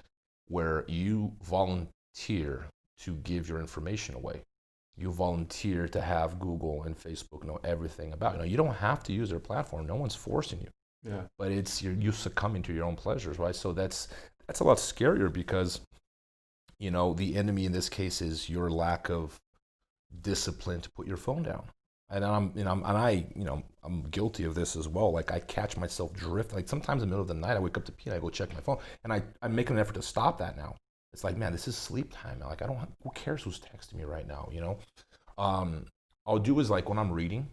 where you volunteer to give your information away. You volunteer to have Google and Facebook know everything about you. You don't have to use their platform. No one's forcing you. Yeah. But it's you succumbing to your own pleasures, right? So that's a lot scarier because, the enemy in this case is your lack of discipline to put your phone down. And I'm guilty of this as well. Like I catch myself drifting. Like sometimes in the middle of the night, I wake up to pee and I go check my phone, and I'm making an effort to stop that now. It's like, man, this is sleep time. Like who cares who's texting me right now? I'll do is like when I'm reading,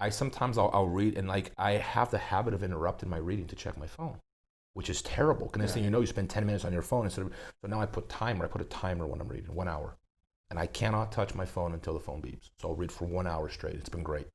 I'll read and like I have the habit of interrupting my reading to check my phone, which is terrible. Because next thing you spend 10 minutes on your phone so now I put a timer when I'm reading, 1 hour. And I cannot touch my phone until the phone beeps. So I'll read for 1 hour straight. It's been great.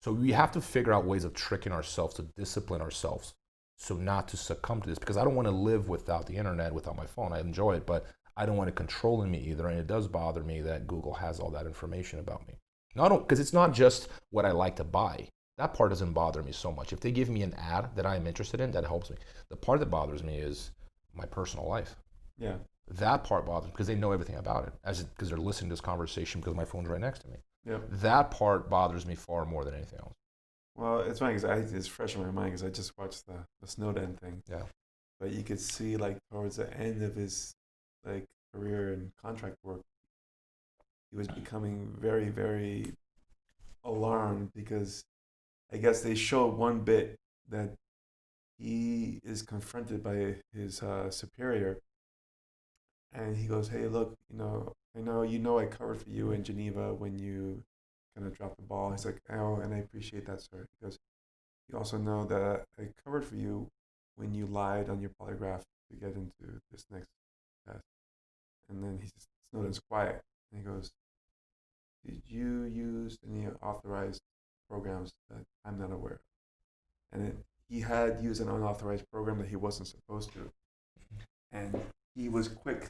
So we have to figure out ways of tricking ourselves to discipline ourselves so not to succumb to this, because I don't want to live without the internet, without my phone. I enjoy it, but I don't want it controlling me either. And it does bother me that Google has all that information about me. Because it's not just what I like to buy. That part doesn't bother me so much. If they give me an ad that I'm interested in, that helps me. The part that bothers me is my personal life. Yeah. That part bothers me because they know everything about it, because they're listening to this conversation because my phone's right next to me. Yep. That part bothers me far more than anything else. Well, it's funny because it's fresh in my mind because I just watched the Snowden thing. Yeah. But you could see like towards the end of his like career and contract work, he was becoming very, very alarmed because I guess they showed one bit that he is confronted by his superior. And he goes, hey, look, I know I covered for you in Geneva when you kind of dropped the ball. He's like, oh, and I appreciate that, sir. He goes, you also know that I covered for you when you lied on your polygraph to get into this next test. And then Snowden's quiet. And he goes, did you use any authorized programs that I'm not aware of? And he had used an unauthorized program that he wasn't supposed to, and he was quick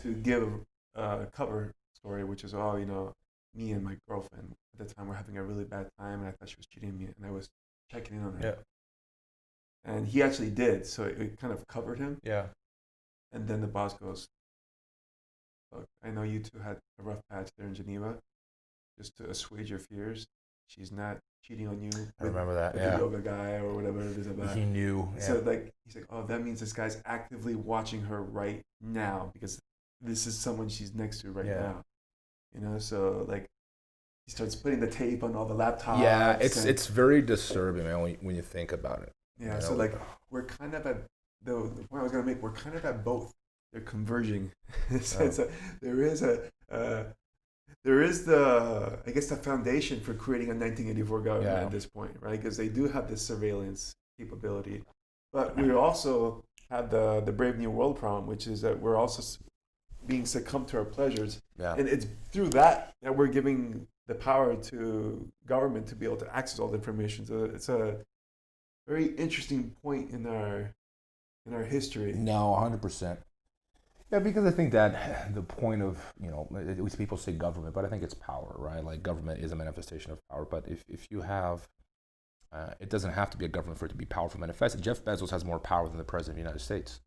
to give a cover story, which is, oh, me and my girlfriend at the time were having a really bad time, and I thought she was cheating me, and I was checking in on her. Yeah. And he actually did, so it kind of covered him. Yeah. And then the boss goes, look, I know you two had a rough patch there in Geneva. Just to assuage your fears, she's not cheating on you. I remember that, with the yoga guy or whatever it is about. He knew. Yeah. So he's like, oh, that means this guy's actively watching her right now because this is someone she's next to right now. So he starts putting the tape on all the laptops. Yeah, it's very disturbing, man, when you think about it. Yeah, so we're kind of at the point I was gonna make. We're kind of at both. They're converging. So there is the foundation for creating a 1984 government at this point, right? Because they do have this surveillance capability, but we also have the Brave New World problem, which is that we're also being succumbed to our pleasures, and it's through that we're giving the power to government to be able to access all the information. So it's a very interesting point in our history. No, 100%. Yeah, because I think that the point of, at least people say government, but I think it's power, right? Like government is a manifestation of power, but if you have, it doesn't have to be a government for it to be powerful manifested. Jeff Bezos has more power than the president of the United States.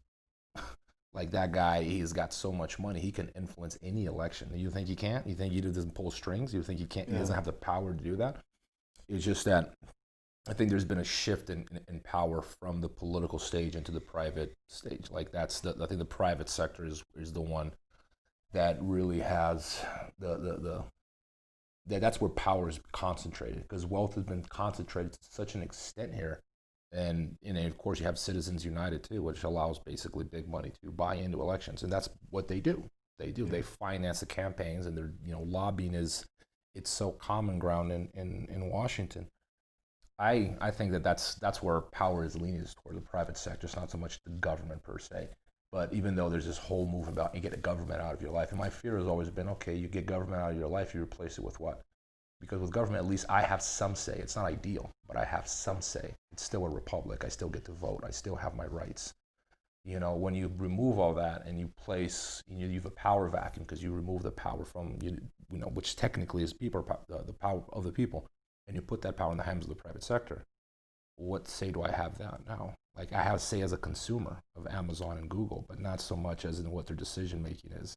Like that guy, he's got so much money, he can influence any election. You think he can't? You think he doesn't pull strings? You think he can't? He doesn't have the power to do that? It's just that I think there's been a shift in power from the political stage into the private stage. Like I think the private sector is the one that really has that's where power is concentrated, because wealth has been concentrated to such an extent here. And of course you have Citizens United too, which allows basically big money to buy into elections, and that's what they do. They finance the campaigns, and they're lobbying it's so common ground in Washington. I think that's where power is leaning, is toward the private sector. It's not so much the government per se, but even though there's this whole movement about you get the government out of your life, and my fear has always been, okay, you get government out of your life, you replace it with what? Because with government, at least I have some say. It's not ideal, but I have some say. It's still a republic. I still get to vote. I still have my rights. When you remove all that and you place, you have a power vacuum, because you remove the power from which technically is the power of the people, and you put that power in the hands of the private sector. What say do I have that now? Like I have say as a consumer of Amazon and Google, but not so much as in what their decision making is.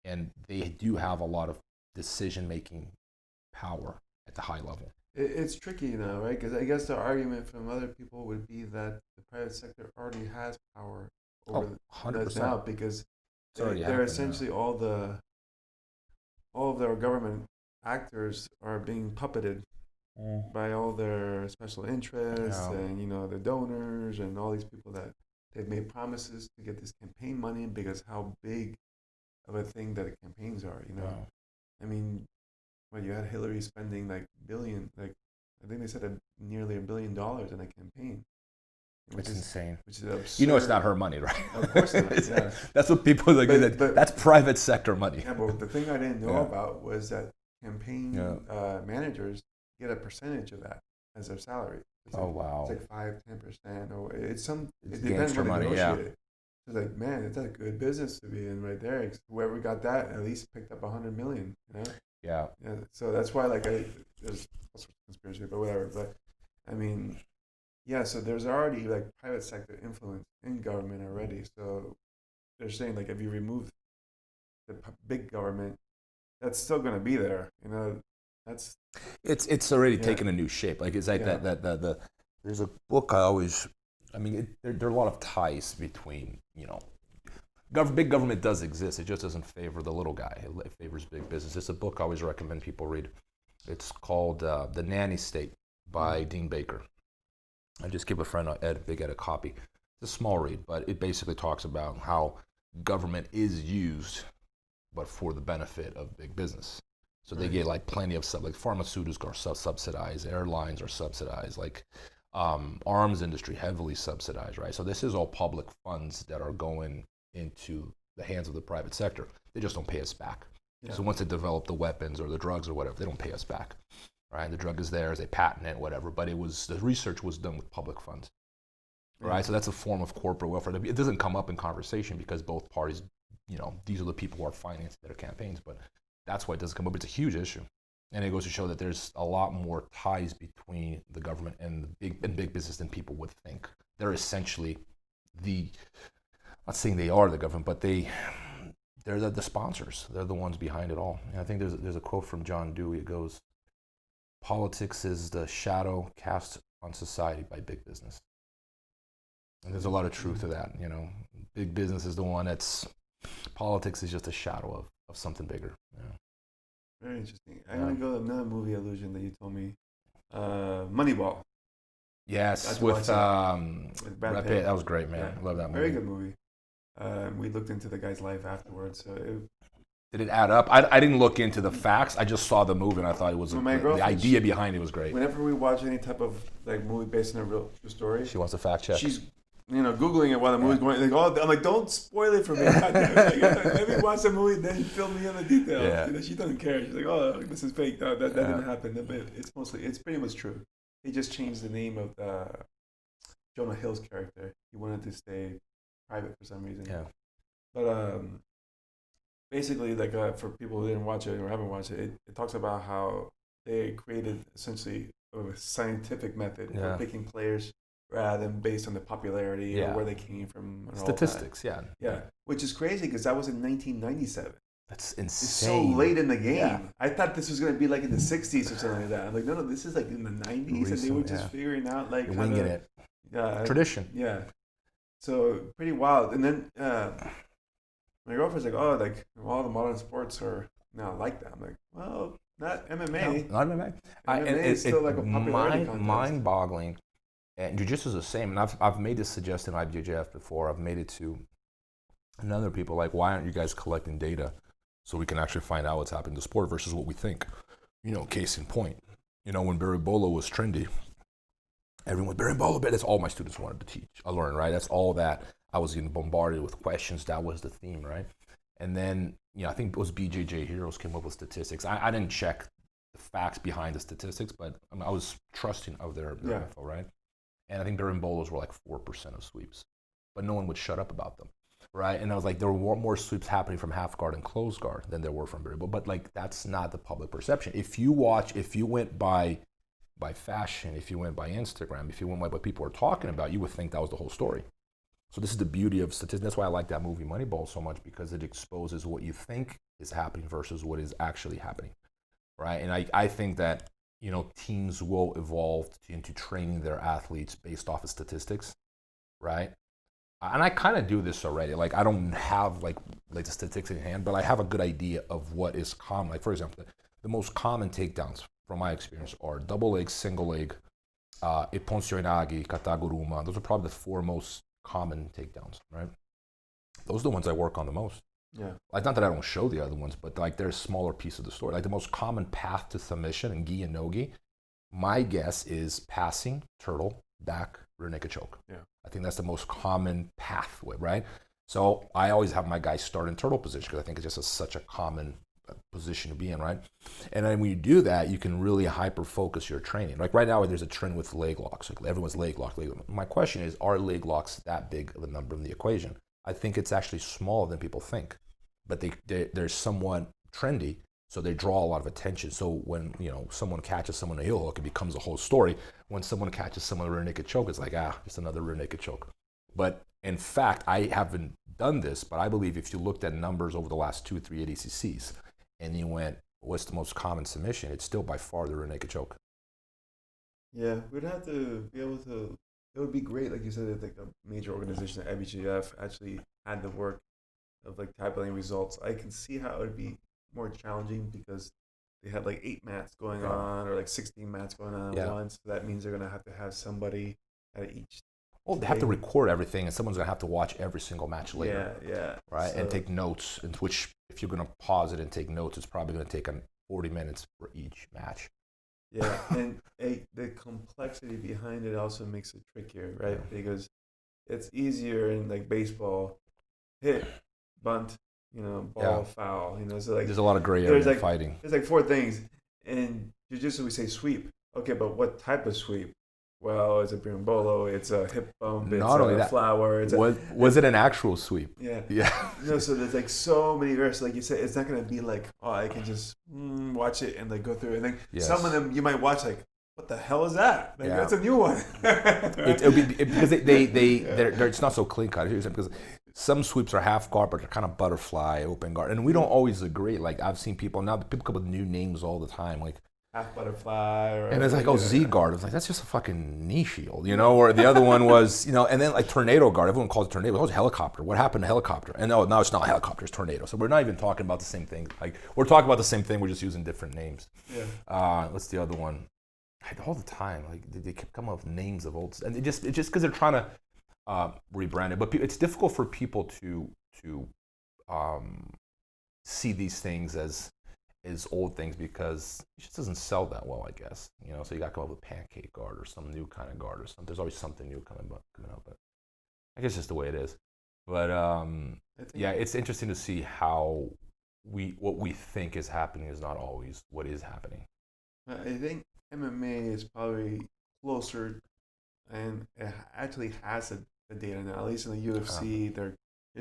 And they do have a lot of decision making power at the high level. It's tricky now, right? Because I guess the argument from other people would be that the private sector already has power over 100% now, because they're essentially all of their government actors are being puppeted by all their special interests and the donors and all these people that they've made promises to get this campaign money, because how big of a thing that the campaigns are. I mean, you had Hillary spending I think they said nearly $1 billion in a campaign. It's insane. Which is absurd. It's not her money, right? Of course not. Yeah. That's what people that's private sector money. Yeah, but the thing I didn't know about was that campaign managers get a percentage of that as their salary. Wow. It's 5-10%, or it's depends on money. Yeah. It's man, it's a good business to be in right there. Whoever got that at least picked up $100 million. Yeah. So that's why there's all sorts of conspiracy, but whatever. But I mean, so there's already private sector influence in government already. So they're saying if you remove the big government, that's still going to be there. That's it's already taken a new shape. It's that there's a book I always. I mean, there are a lot of ties between big government does exist. It just doesn't favor the little guy. It favors big business. It's a book I always recommend people read. It's called The Nanny State by Dean Baker. I just give a friend Big Ed a copy. It's a small read, but it basically talks about how government is used, but for the benefit of big business. So they get plenty of stuff, pharmaceuticals are subsidized, airlines are subsidized, arms industry heavily subsidized, right? So this is all public funds that are going into the hands of the private sector. They just don't pay us back. Yeah. So once they develop the weapons or the drugs or whatever, they don't pay us back. right? The drug is theirs, they patent it, whatever. But the research was done with public funds, right? So that's a form of corporate welfare. It doesn't come up in conversation because both parties, these are the people who are financing their campaigns. But that's why it doesn't come up. It's a huge issue. And it goes to show that there's a lot more ties between the government and big business than people would think. They're essentially I'm not saying they are the government, but they're the sponsors. They're the ones behind it all. And I think there's a quote from John Dewey. It goes, "Politics is the shadow cast on society by big business." And there's a lot of truth to that. Big business is the one politics is just a shadow of something bigger. Very interesting. I'm going to go to another movie illusion that you told me. Moneyball. Yes, with Brad Pitt. That was great, man. Yeah. I love that movie. Very good movie. We looked into the guy's life afterwards. Did it add up? I didn't look into the facts. I just saw the movie and I thought it was the idea behind it was great. Whenever we watch any type of movie based on a real true story, she wants to fact check. She's Googling it while the movie's going. I'm like, don't spoil it for me. Let me watch the movie, then fill me in the details. Yeah. She doesn't care. She's like, oh, this is fake. That didn't happen. But it's pretty much true. He just changed the name of Jonah Hill's character. He wanted to stay private for some reason. Yeah. But basically, for people who didn't watch it or haven't watched it, it talks about how they created essentially a scientific method for picking players rather than based on the popularity or where they came from. And statistics, Yeah, which is crazy because that was in 1997. That's insane. It's so late in the game. Yeah. I thought this was going to be like in the 60s or something like that. I'm like, no, this is like in the 90s, and they were just figuring out winging it. Tradition. Yeah. So pretty wild. And then my girlfriend's like, oh, all the modern sports are now like that. I'm like, well, not MMA. No, not MMA. MMA is still like a popularity contest. Mind-boggling. And jiu-jitsu is the same. And I've made this suggestion in IBJJF before. I've made it to another people like, why aren't you guys collecting data so we can actually find out what's happening in the sport versus what we think? Case in point. When Berimbolo was trendy, everyone, Berimbolo, that's all my students wanted to teach. I learned, right? That's all that I was getting bombarded with questions. That was the theme, right? And then, I think it was BJJ Heroes came up with statistics. I didn't check the facts behind the statistics, but I was trusting of their info, right? And I think Berimbolos were like 4% of sweeps, but no one would shut up about them, right? And I was like, there were more sweeps happening from half guard and closed guard than there were from Berimbolo, but that's not the public perception. If you went by fashion, if you went by Instagram, if you went by what people are talking about, you would think that was the whole story. So this is the beauty of statistics. That's why I like that movie Moneyball so much, because it exposes what you think is happening versus what is actually happening, right? And I think that teams will evolve into training their athletes based off of statistics, right? And I kind of do this already. I don't have like the statistics in hand, but I have a good idea of what is common. Like, for example, the most common takedowns from my experience are double leg, single leg, ipponsionagi, kataguruma. Those are probably the 4 most common takedowns, right? Those are the ones I work on the most. Yeah. Not that I don't show the other ones, but they're a smaller piece of the story. The most common path to submission in gi and no-gi, my guess is passing, turtle, back, rear naked choke. Yeah. I think that's the most common pathway, right? So I always have my guys start in turtle position because I think it's just such a common position to be in, right? And then when you do that, you can really hyper-focus your training. Like right now, there's a trend with leg locks. Everyone's leg lock. My question is, are leg locks that big of a number in the equation? I think it's actually smaller than people think. But they're somewhat trendy, so they draw a lot of attention. So when someone catches someone in a heel hook, it becomes a whole story. When someone catches someone in a rear naked choke, it's like, just another rear naked choke. But in fact, I haven't done this, but I believe if you looked at numbers over the last 2 or 3 ADCCs, and you went, what's the most common submission? It's still by far the rear naked choke. Yeah, we'd have to be able to. It would be great, like you said, if a major organization like IBJJF actually had the work of tabulating results. I can see how it would be more challenging because they had 8 mats going on or 16 mats going on at once. So that means they're going to have somebody at each. Well, they have to record everything, and someone's going to have to watch every single match later. Yeah. Right, and take notes, which if you're going to pause it and take notes, it's probably going to take 40 minutes for each match. Yeah, and the complexity behind it also makes it trickier, right? Yeah. Because it's easier in baseball, hit, bunt, ball, foul, so there's a lot of gray area in fighting. There's 4 things, and jiu-jitsu we say sweep. Okay, but what type of sweep? Well, it's a berimbolo, it's a hip bump, it's Not only a that, flower. Was it an actual sweep? Yeah. Yeah. So there's like so many verses. Like you said, it's not gonna be like, oh, I can just watch it and like go through it. And then some of them you might watch like, what the hell is that? Like that's a new one. It'll be because they're it's not so clean cut because some sweeps are half guard, but they're kind of butterfly, open guard, and we don't always agree. Like I've seen people come up with new names all the time, like half butterfly, and it's like, Z guard. It's like that's just a fucking knee shield, Or the other one was, and then like tornado guard. Everyone calls it tornado. It was helicopter. What happened to helicopter? And no, it's not helicopter. It's tornado. So we're not even talking about the same thing. Like we're talking about the same thing. We're just using different names. Yeah. What's the other one? All the time, like they kept coming up with names of old, and it's just because they're trying to rebrand it. But it's difficult for people to see these things as old things because it just doesn't sell that well, I guess. So you got to come up with pancake guard or some new kind of guard or something. There's always something new coming up, but I guess it's just the way it is. But it's interesting to see how what we think is happening is not always what is happening. I think MMA is probably closer, and it actually has the data now. At least in the UFC, they're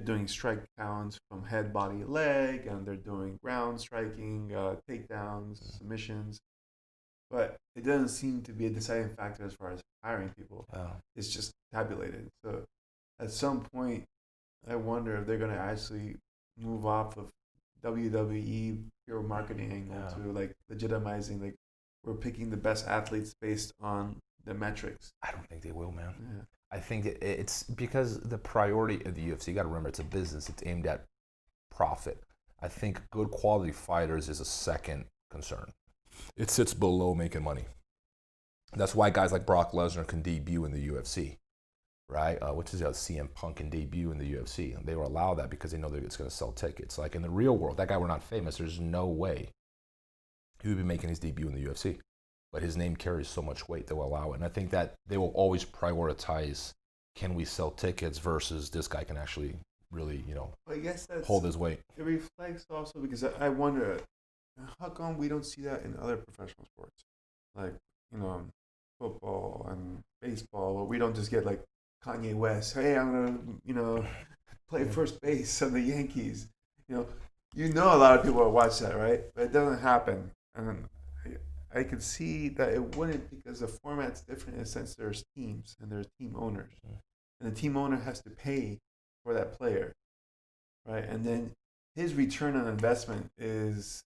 doing strike counts from head, body, leg, and they're doing ground striking, takedowns, submissions. But it doesn't seem to be a deciding factor as far as hiring people. It's just tabulated. So at some point, I wonder if they're going to actually move off of WWE pure marketing angle to like legitimizing, like we're picking the best athletes based on the metrics. I don't think they will, man. Yeah. I think it's because the priority of the UFC, you got to remember, it's a business. It's aimed at profit. I think good quality fighters is a second concern. It sits below making money. That's why guys like Brock Lesnar can debut in the UFC, right? Which is CM Punk can debut in the UFC. And they will allow that because they know that it's going to sell tickets. Like in the real world, that guy were not famous. There's no way he would be making his debut in the UFC. But his name carries so much weight, they will allow it. And I think that they will always prioritize, can we sell tickets versus this guy can actually really, I guess hold his weight. It reflects also because I wonder, how come we don't see that in other professional sports? Like, football and baseball, where we don't just get like Kanye West, hey, I'm going to, play first base on the Yankees. A lot of people will watch that, right? But it doesn't happen. And I could see that it wouldn't because the format's different in the sense there's teams and there's team owners. And the team owner has to pay for that player, right? And then his return on investment is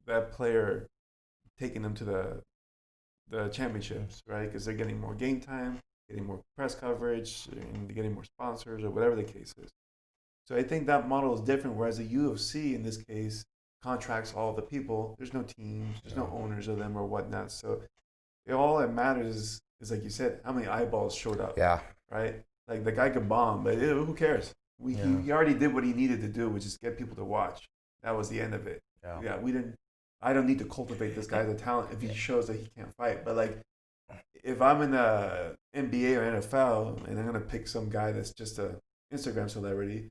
that player taking them to the championships, right? Because they're getting more game time, getting more press coverage, and getting more sponsors or whatever the case is. So I think that model is different, whereas the UFC, in this case, contracts all the people. There's no teams, there's no owners of them or whatnot. So all that matters is like you said, how many eyeballs showed up. Yeah. Right? Like the guy could bomb, but who cares? He already did what he needed to do, which is get people to watch. That was the end of it. Yeah, I don't need to cultivate this guy as a talent if he shows that he can't fight. But like, if I'm in the NBA or NFL and I'm gonna pick some guy that's just a Instagram celebrity,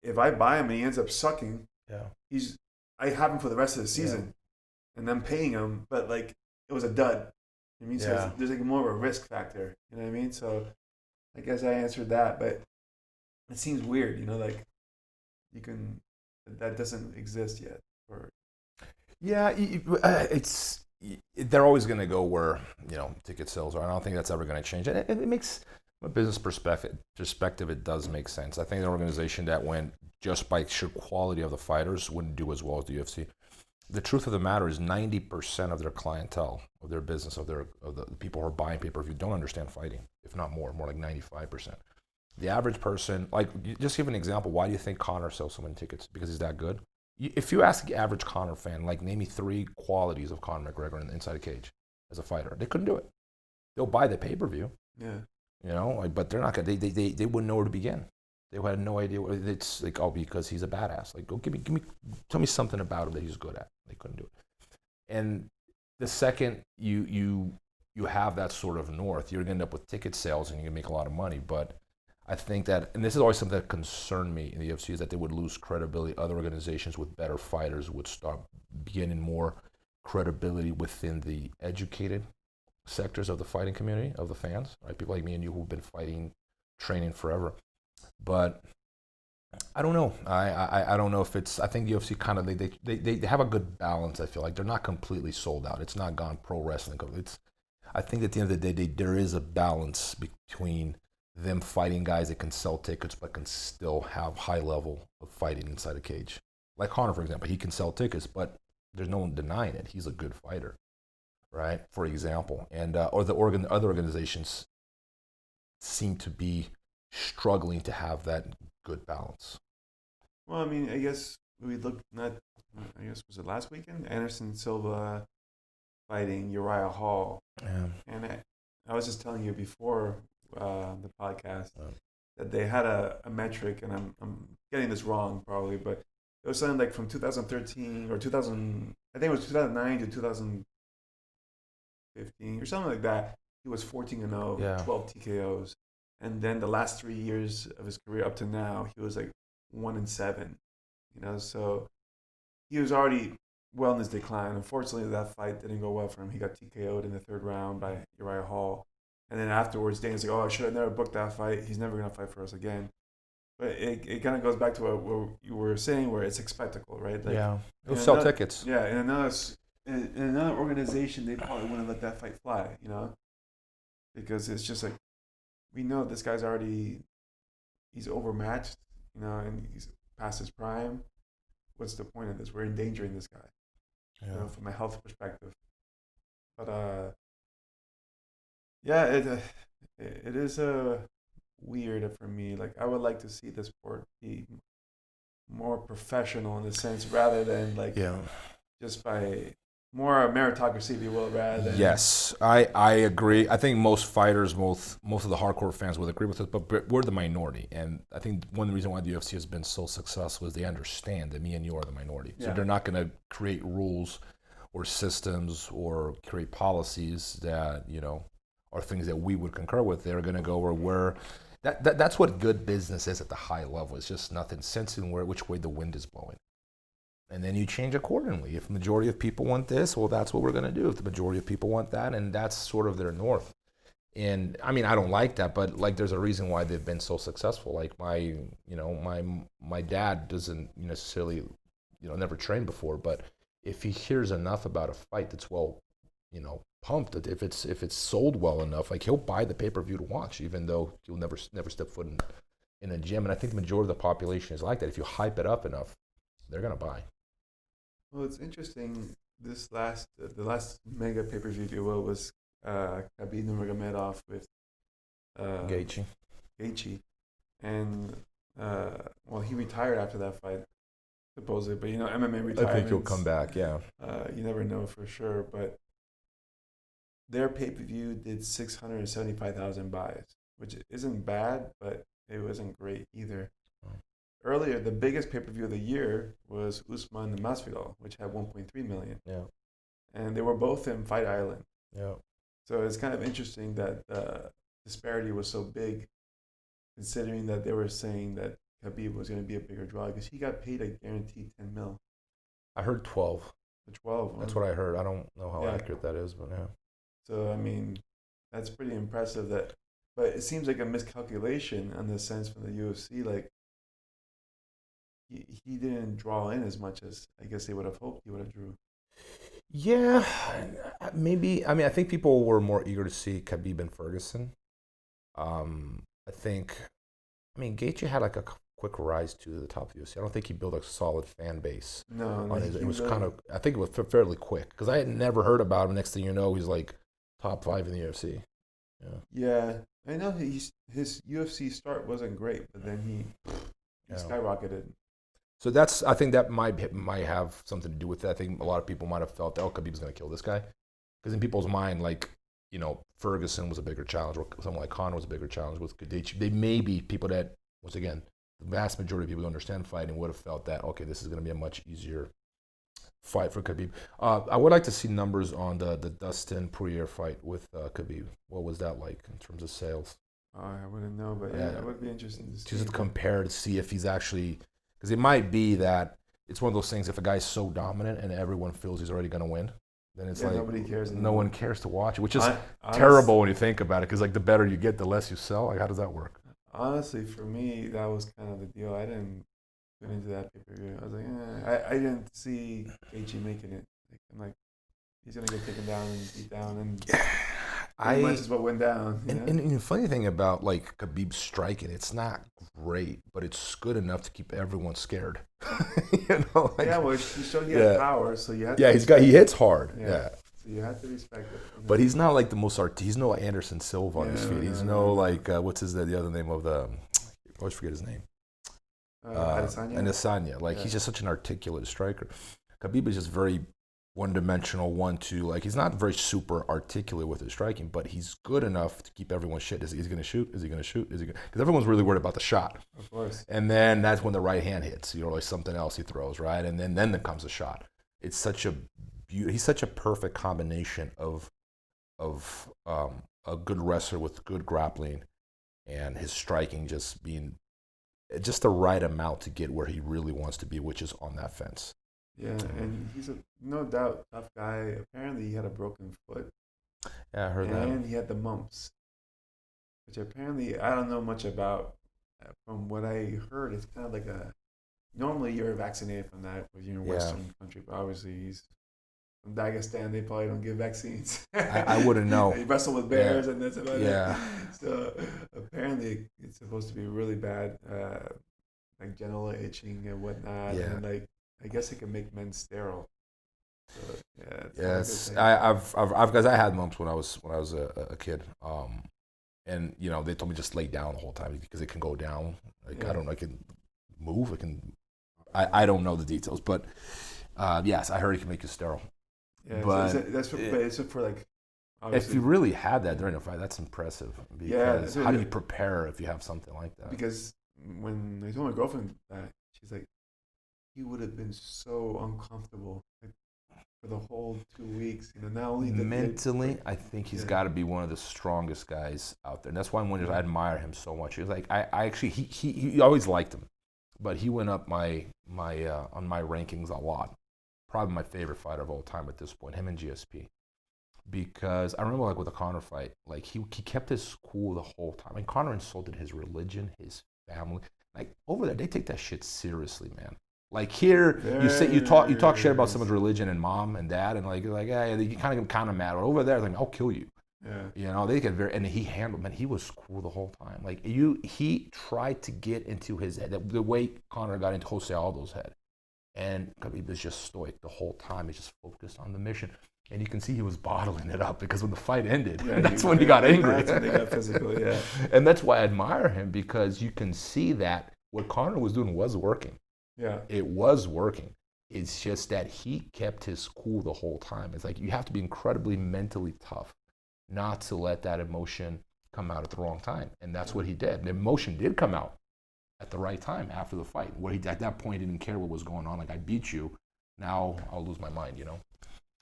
if I buy him and he ends up sucking, I have him for the rest of the season, and I'm paying him, but like it was a dud. I mean, so there's like more of a risk factor. You know what I mean? So I guess I answered that, but it seems weird. Like that doesn't exist yet. They're always going to go where ticket sales are. I don't think that's ever going to change. It makes, from a business perspective, it does make sense. I think an organization that went just by sheer quality of the fighters wouldn't do as well as the UFC. The truth of the matter is 90% of their clientele, of their business, of the people who are buying pay-per-view don't understand fighting, if not more like 95%. The average person, like, just give an example, why do you think Conor sells so many tickets? Because he's that good? If you ask the average Conor fan, like, name me 3 qualities of Conor McGregor inside a cage as a fighter, they couldn't do it. They'll buy the pay-per-view. Yeah. But they're not gonna. They wouldn't know where to begin. They had no idea. It's like, because he's a badass. Like, go tell me something about him that he's good at. They couldn't do it. And the second you have that sort of north, you're gonna end up with ticket sales and you can make a lot of money. But I think that, and this is always something that concerned me in the UFC, is that they would lose credibility. Other organizations with better fighters would start beginning more credibility within the educated sectors of the fighting community, of the fans, right? People like me and you who've been fighting, training forever. But I don't know. I don't know if it's. I think UFC kind of they have a good balance. I feel like they're not completely sold out. It's not gone pro wrestling. It's. I think at the end of the day, there is a balance between them fighting guys that can sell tickets but can still have high level of fighting inside a cage. Like Conor, for example, he can sell tickets, but there's no one denying it. He's a good fighter, right? For example, and or the other organizations seem to be struggling to have that good balance. Well, I mean, I guess we looked at, I guess, was it last weekend? Anderson Silva fighting Uriah Hall. Yeah. And I was just telling you before the podcast that they had a metric, and I'm getting this wrong probably, but it was something like from 2013 or 2000, I think it was 2009 to 2015 or something like that. He was 14-0, 12 TKOs. And then the last 3 years of his career up to now, he was like 1-7. You know, so he was already well in his decline. Unfortunately, that fight didn't go well for him. He got TKO'd in the third round by Uriah Hall. And then afterwards, Dana's like, oh, I should have never booked that fight. He's never going to fight for us again. But it kind of goes back to what you were saying, where it's a spectacle, right? Like, it'll sell tickets. Yeah, in another organization, they probably wouldn't let that fight fly, you know? Because it's just like, we know this guy's he's overmatched, you know, and he's past his prime. What's the point of this? We're endangering this guy, you know, from a health perspective. But it is weird for me. Like, I would like to see the sport be more professional in a sense, rather than just by more meritocracy, if you will, rather than... Yes, I agree. I think most fighters, most of the hardcore fans would agree with it, but we're the minority. And I think one of the reasons why the UFC has been so successful is they understand that me and you are the minority. So they're not going to create rules or systems or create policies that, you know, are things that we would concur with. They're going to go where we're... That's what good business is at the high level. It's just nothing sensing which way the wind is blowing. And then you change accordingly. If the majority of people want this, well, that's what we're going to do. If the majority of people want that, and that's sort of their north. And I mean, I don't like that, but like, there's a reason why they've been so successful. Like my dad doesn't necessarily, you know, never trained before, but if he hears enough about a fight that's pumped, that if it's sold well enough, like, he'll buy the pay-per-view to watch, even though he'll never step foot in a gym. And I think the majority of the population is like that. If you hype it up enough, they're going to buy. Well, it's interesting. The last mega pay-per-view, if you will, was Khabib Nurmagomedov with Gaethje. And he retired after that fight, supposedly. But MMA retirement. I think he'll come back. Yeah. You never know for sure, but their pay-per-view did 675,000 buys, which isn't bad, but it wasn't great either. Oh. Earlier, the biggest pay-per-view of the year was Usman and Masvidal, which had 1.3 million. Yeah. And they were both in Fight Island. Yeah. So it's kind of interesting that the disparity was so big, considering that they were saying that Khabib was going to be a bigger draw, because he got paid a guaranteed 10 mil. I heard 12. The 12. That's what I heard. I don't know how accurate that is, but yeah. So, I mean, that's pretty impressive. But it seems like a miscalculation in the sense from the UFC. Like, he didn't draw in as much as I guess they would have hoped he would have drew. Yeah, maybe. I mean, I think people were more eager to see Khabib and Ferguson. Gaethje had like a quick rise to the top of the UFC. I don't think he built a solid fan base. No, it was kind of. I think it was fairly quick, because I had never heard about him. Next thing you know, he's like top 5 in the UFC. Yeah, I know his UFC start wasn't great, but then he skyrocketed. So I think that might have something to do with it. I think a lot of people might have felt that, Khabib's going to kill this guy, because in people's mind, like, Ferguson was a bigger challenge, or someone like Conor was a bigger challenge with Gaethje. They may be people that, once again, the vast majority of people who understand fighting would have felt that, okay, this is going to be a much easier fight for Khabib. I would like to see numbers on the Dustin Poirier fight with Khabib. What was that like in terms of sales? I wouldn't know, but it would be interesting to see. Just to compare, to see if he's actually, because it might be that it's one of those things, if a guy's so dominant and everyone feels he's already going to win, then it's nobody cares anymore. No one cares to watch it, which is terrible when you think about it, because like the better you get, the less you sell. Like, how does that work? Honestly, for me, that was kind of the deal. I didn't get into that pay-per-view. I was like, I didn't see KG making it. Like, I'm like, he's gonna get taken down and beat down, and pretty much is what went down. And the funny thing about like Khabib striking, it's not great, but it's good enough to keep everyone scared. You know, like, well, he showed he had power, so you had to he hits hard. Yeah. So you have to respect it. But he's not like the most he's no Anderson Silva on his feet. He's like what's the other name of the? I always forget his name. Adesanya. Like he's just such an articulate striker. Khabib is just very one-dimensional, 1-2. Like he's not very super articulate with his striking, but he's good enough to keep everyone shit. Is he going to shoot? Is he going to shoot? Is he? Because everyone's really worried about the shot. Of course. And then that's when the right hand hits. You know, like something else he throws, right? And then there comes a shot. It's such a he's such a perfect combination of a good wrestler with good grappling, and his striking just being just the right amount to get where he really wants to be, which is on that fence. Yeah, and he's a no doubt tough guy. Apparently, he had a broken foot. Yeah, I heard that. And he had the mumps, which apparently I don't know much about. From what I heard, it's kind of like normally you're vaccinated from that if you're in a Western country, but obviously he's from Dagestan. They probably don't give vaccines. I wouldn't know. They wrestle with bears and that's about it. So apparently it's supposed to be really bad, like genital itching and whatnot, and like. I guess it can make men sterile. So, I had mumps when I was a kid, and you know they told me just lay down the whole time because it can go down. Like I can move. I don't know the details, but yes, I heard it can make you sterile. Yeah, but it's for like. If you really had that during a fight, that's impressive. Because how do you prepare if you have something like that? Because when I told my girlfriend that, she's like, he would have been so uncomfortable for the whole 2 weeks. You know, not only mentally, I think he's got to be one of the strongest guys out there. And that's why I admire him so much. He was like, I actually he always liked him, but he went up my on my rankings a lot. Probably my favorite fighter of all time at this point. Him and GSP, because I remember like with the Conor fight, like he kept his cool the whole time. And Conor insulted his religion, his family. Like over there, they take that shit seriously, man. Like here, you talk shit about someone's religion and mom and dad, and like yeah, you kind of mad. But over there, like I'll kill you. Yeah. You know, they get and he handled. Man, he was cool the whole time. Like he tried to get into his head the way Conor got into Jose Aldo's head, and Khabib was just stoic the whole time. He just focused on the mission, and you can see he was bottling it up because when the fight ended, that's when he got angry. That's when he got physical. Yeah. And that's why I admire him, because you can see that what Conor was doing was working. Yeah, it was working. It's just that he kept his cool the whole time. It's like you have to be incredibly mentally tough not to let that emotion come out at the wrong time. And that's what he did. The emotion did come out at the right time after the fight. Where he at that point didn't care what was going on. Like, I beat you, now I'll lose my mind, you know?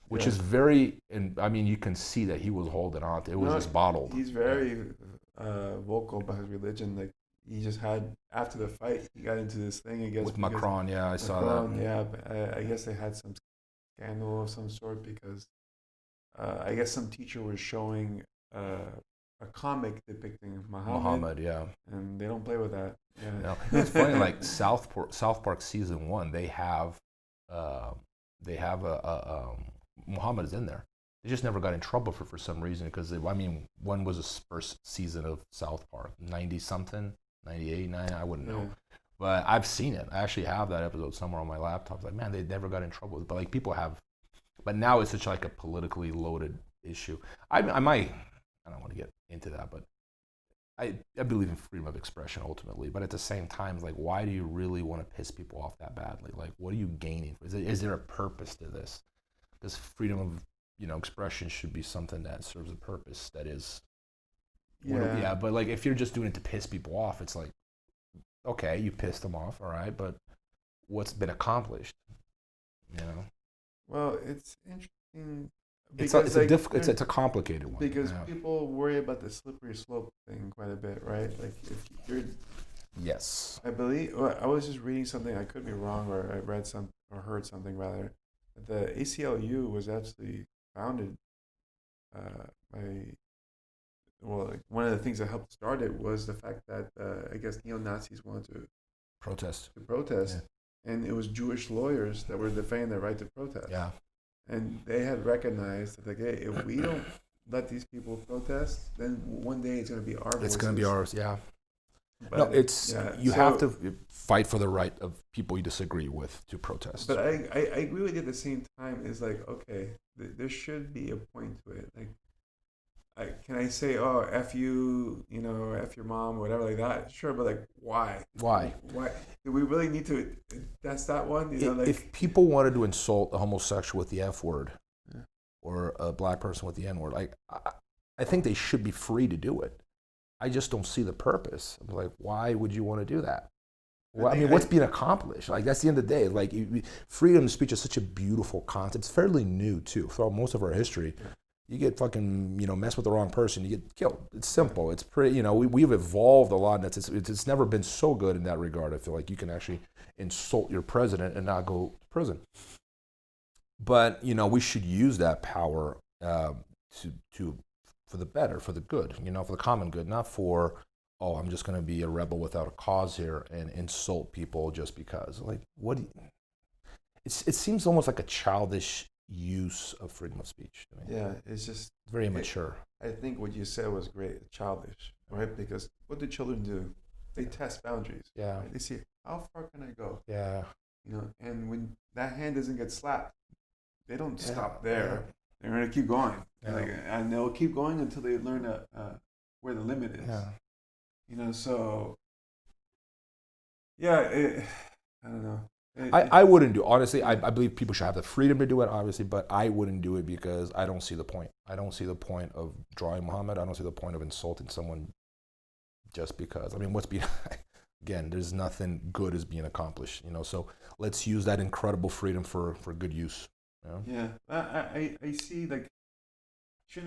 Which is very, and I mean, you can see that he was holding on to it. It was just bottled. He's very vocal about his religion. Like, he just had, after the fight, he got into this thing, I guess. With Macron, I saw that. Yeah, I guess they had some scandal of some sort because I guess some teacher was showing a comic depicting Muhammad. Yeah. And they don't play with that. Yeah. No, it's funny, like South Park season 1, they have Muhammad is in there. They just never got in trouble for some reason because, when was the first season of South Park? 90-something? 98, 90, I wouldn't know. But I've seen it. I actually have that episode somewhere on my laptop. It's like, man, they never got in trouble. But like people have, but now it's such like a politically loaded issue. I don't want to get into that, but I believe in freedom of expression ultimately. But at the same time, like, why do you really want to piss people off that badly? Like, what are you gaining? Is there a purpose to this? Because freedom of expression should be something that serves a purpose. That is. Yeah, but like if you're just doing it to piss people off, it's like, okay, you pissed them off, all right, but what's been accomplished, Well, it's interesting. It's a complicated one. Because people worry about the slippery slope thing quite a bit, right? Like if you're. Yes. I believe I was just reading something. I could be wrong, or I read or heard something rather. The ACLU was actually founded like one of the things that helped start it was the fact that I guess neo-Nazis wanted to protest, and it was Jewish lawyers that were defending their right to protest. Yeah, and they had recognized that, like, hey, if we don't let these people protest, then one day it's going to be our voices. It's going to be ours. Yeah. But no, it's you have to fight for the right of people you disagree with to protest. But I agree with you at the same time. Is like, okay, there should be a point to it. Like, can I say, oh, F you, F your mom, or whatever like that? Sure, but like, why? Why? Do we really need to? That's that one. If people wanted to insult a homosexual with the F word, or a black person with the N word, I think they should be free to do it. I just don't see the purpose. I'm like, why would you want to do that? Well, what's being accomplished? Like, that's the end of the day. Like, freedom of speech is such a beautiful concept. It's fairly new too. Throughout most of our history, you get fucking, mess with the wrong person, you get killed. It's simple. It's pretty, we've evolved a lot, and it's never been so good in that regard. I feel like you can actually insult your president and not go to prison. But, we should use that power for the better, for the good, for the common good, not for, oh, I'm just going to be a rebel without a cause here and insult people just because. Like, it seems almost like a childish use of freedom of speech to me. Yeah, it's just very immature. I think what you said was great, childish, right? Because what do children do? They test boundaries. Yeah. Right? They see, how far can I go? Yeah. And when that hand doesn't get slapped, they don't stop there. Yeah. They're going to keep going. Yeah. And they'll keep going until they learn where the limit is. Yeah. So, yeah, I don't know. I wouldn't do, honestly, I believe people should have the freedom to do it, obviously, but I wouldn't do it because I don't see the point. I don't see the point of drawing Muhammad. I don't see the point of insulting someone just because. Again, there's nothing good is being accomplished, so let's use that incredible freedom for good use. Yeah, I see, like, if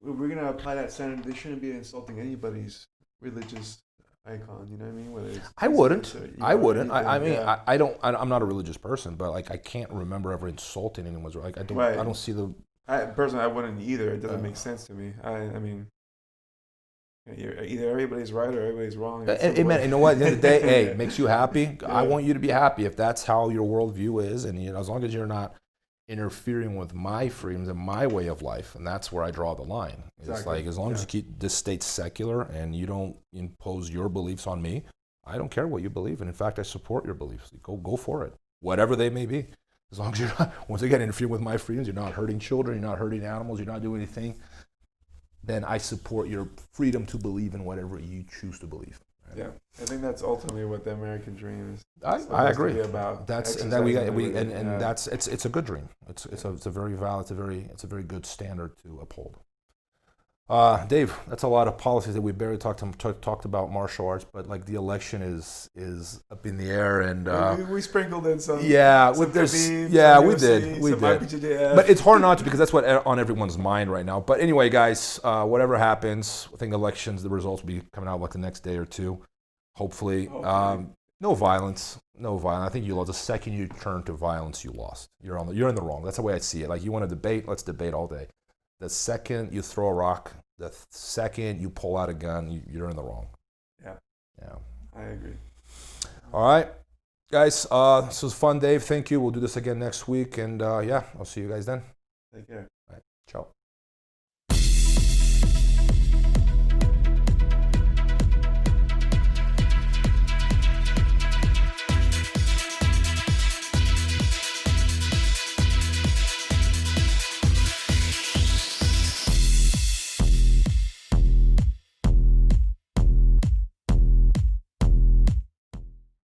we're going to apply that standard, they shouldn't be insulting anybody's religious icon, you know what I mean? Whether it's I wouldn't. I'm not a religious person, but like I can't remember ever insulting anyone's. Like I don't see the. Personally, I wouldn't either. It doesn't make sense to me. Either everybody's right or everybody's wrong. Amen. You know what? At the end of the day, hey, it makes you happy. Yeah. I want you to be happy if that's how your worldview is, and as long as you're not interfering with my freedoms and my way of life, and that's where I draw the line. It's like, as long as you keep this state secular and you don't impose your beliefs on me, I don't care what you believe. And in fact, I support your beliefs. Go for it, whatever they may be. As long as you're not, once again, interfering with my freedoms, you're not hurting children, you're not hurting animals, you're not doing anything, then I support your freedom to believe in whatever you choose to believe. Right? Yeah, I think that's ultimately what the American dream is. I agree. About that's it's a good dream. It's a very valid, it's a very good standard to uphold. Dave, that's a lot of policies that we barely talked about martial arts, but like the election is up in the air, and we sprinkled in some. Yeah, some Khabib, we did. IBJJF. But it's hard not to, because that's what on everyone's mind right now. But anyway, guys, whatever happens, I think elections, the results will be coming out like the next day or two, hopefully. No violence. I think you lost. The second you turn to violence, you lost. You're in the wrong. That's the way I see it. Like, you want to debate, let's debate all day. The second you throw a rock, the second you pull out a gun, you're in the wrong. Yeah. I agree. All right, guys. This was fun, Dave. Thank you. We'll do this again next week, and I'll see you guys then. Take care. All right. Ciao.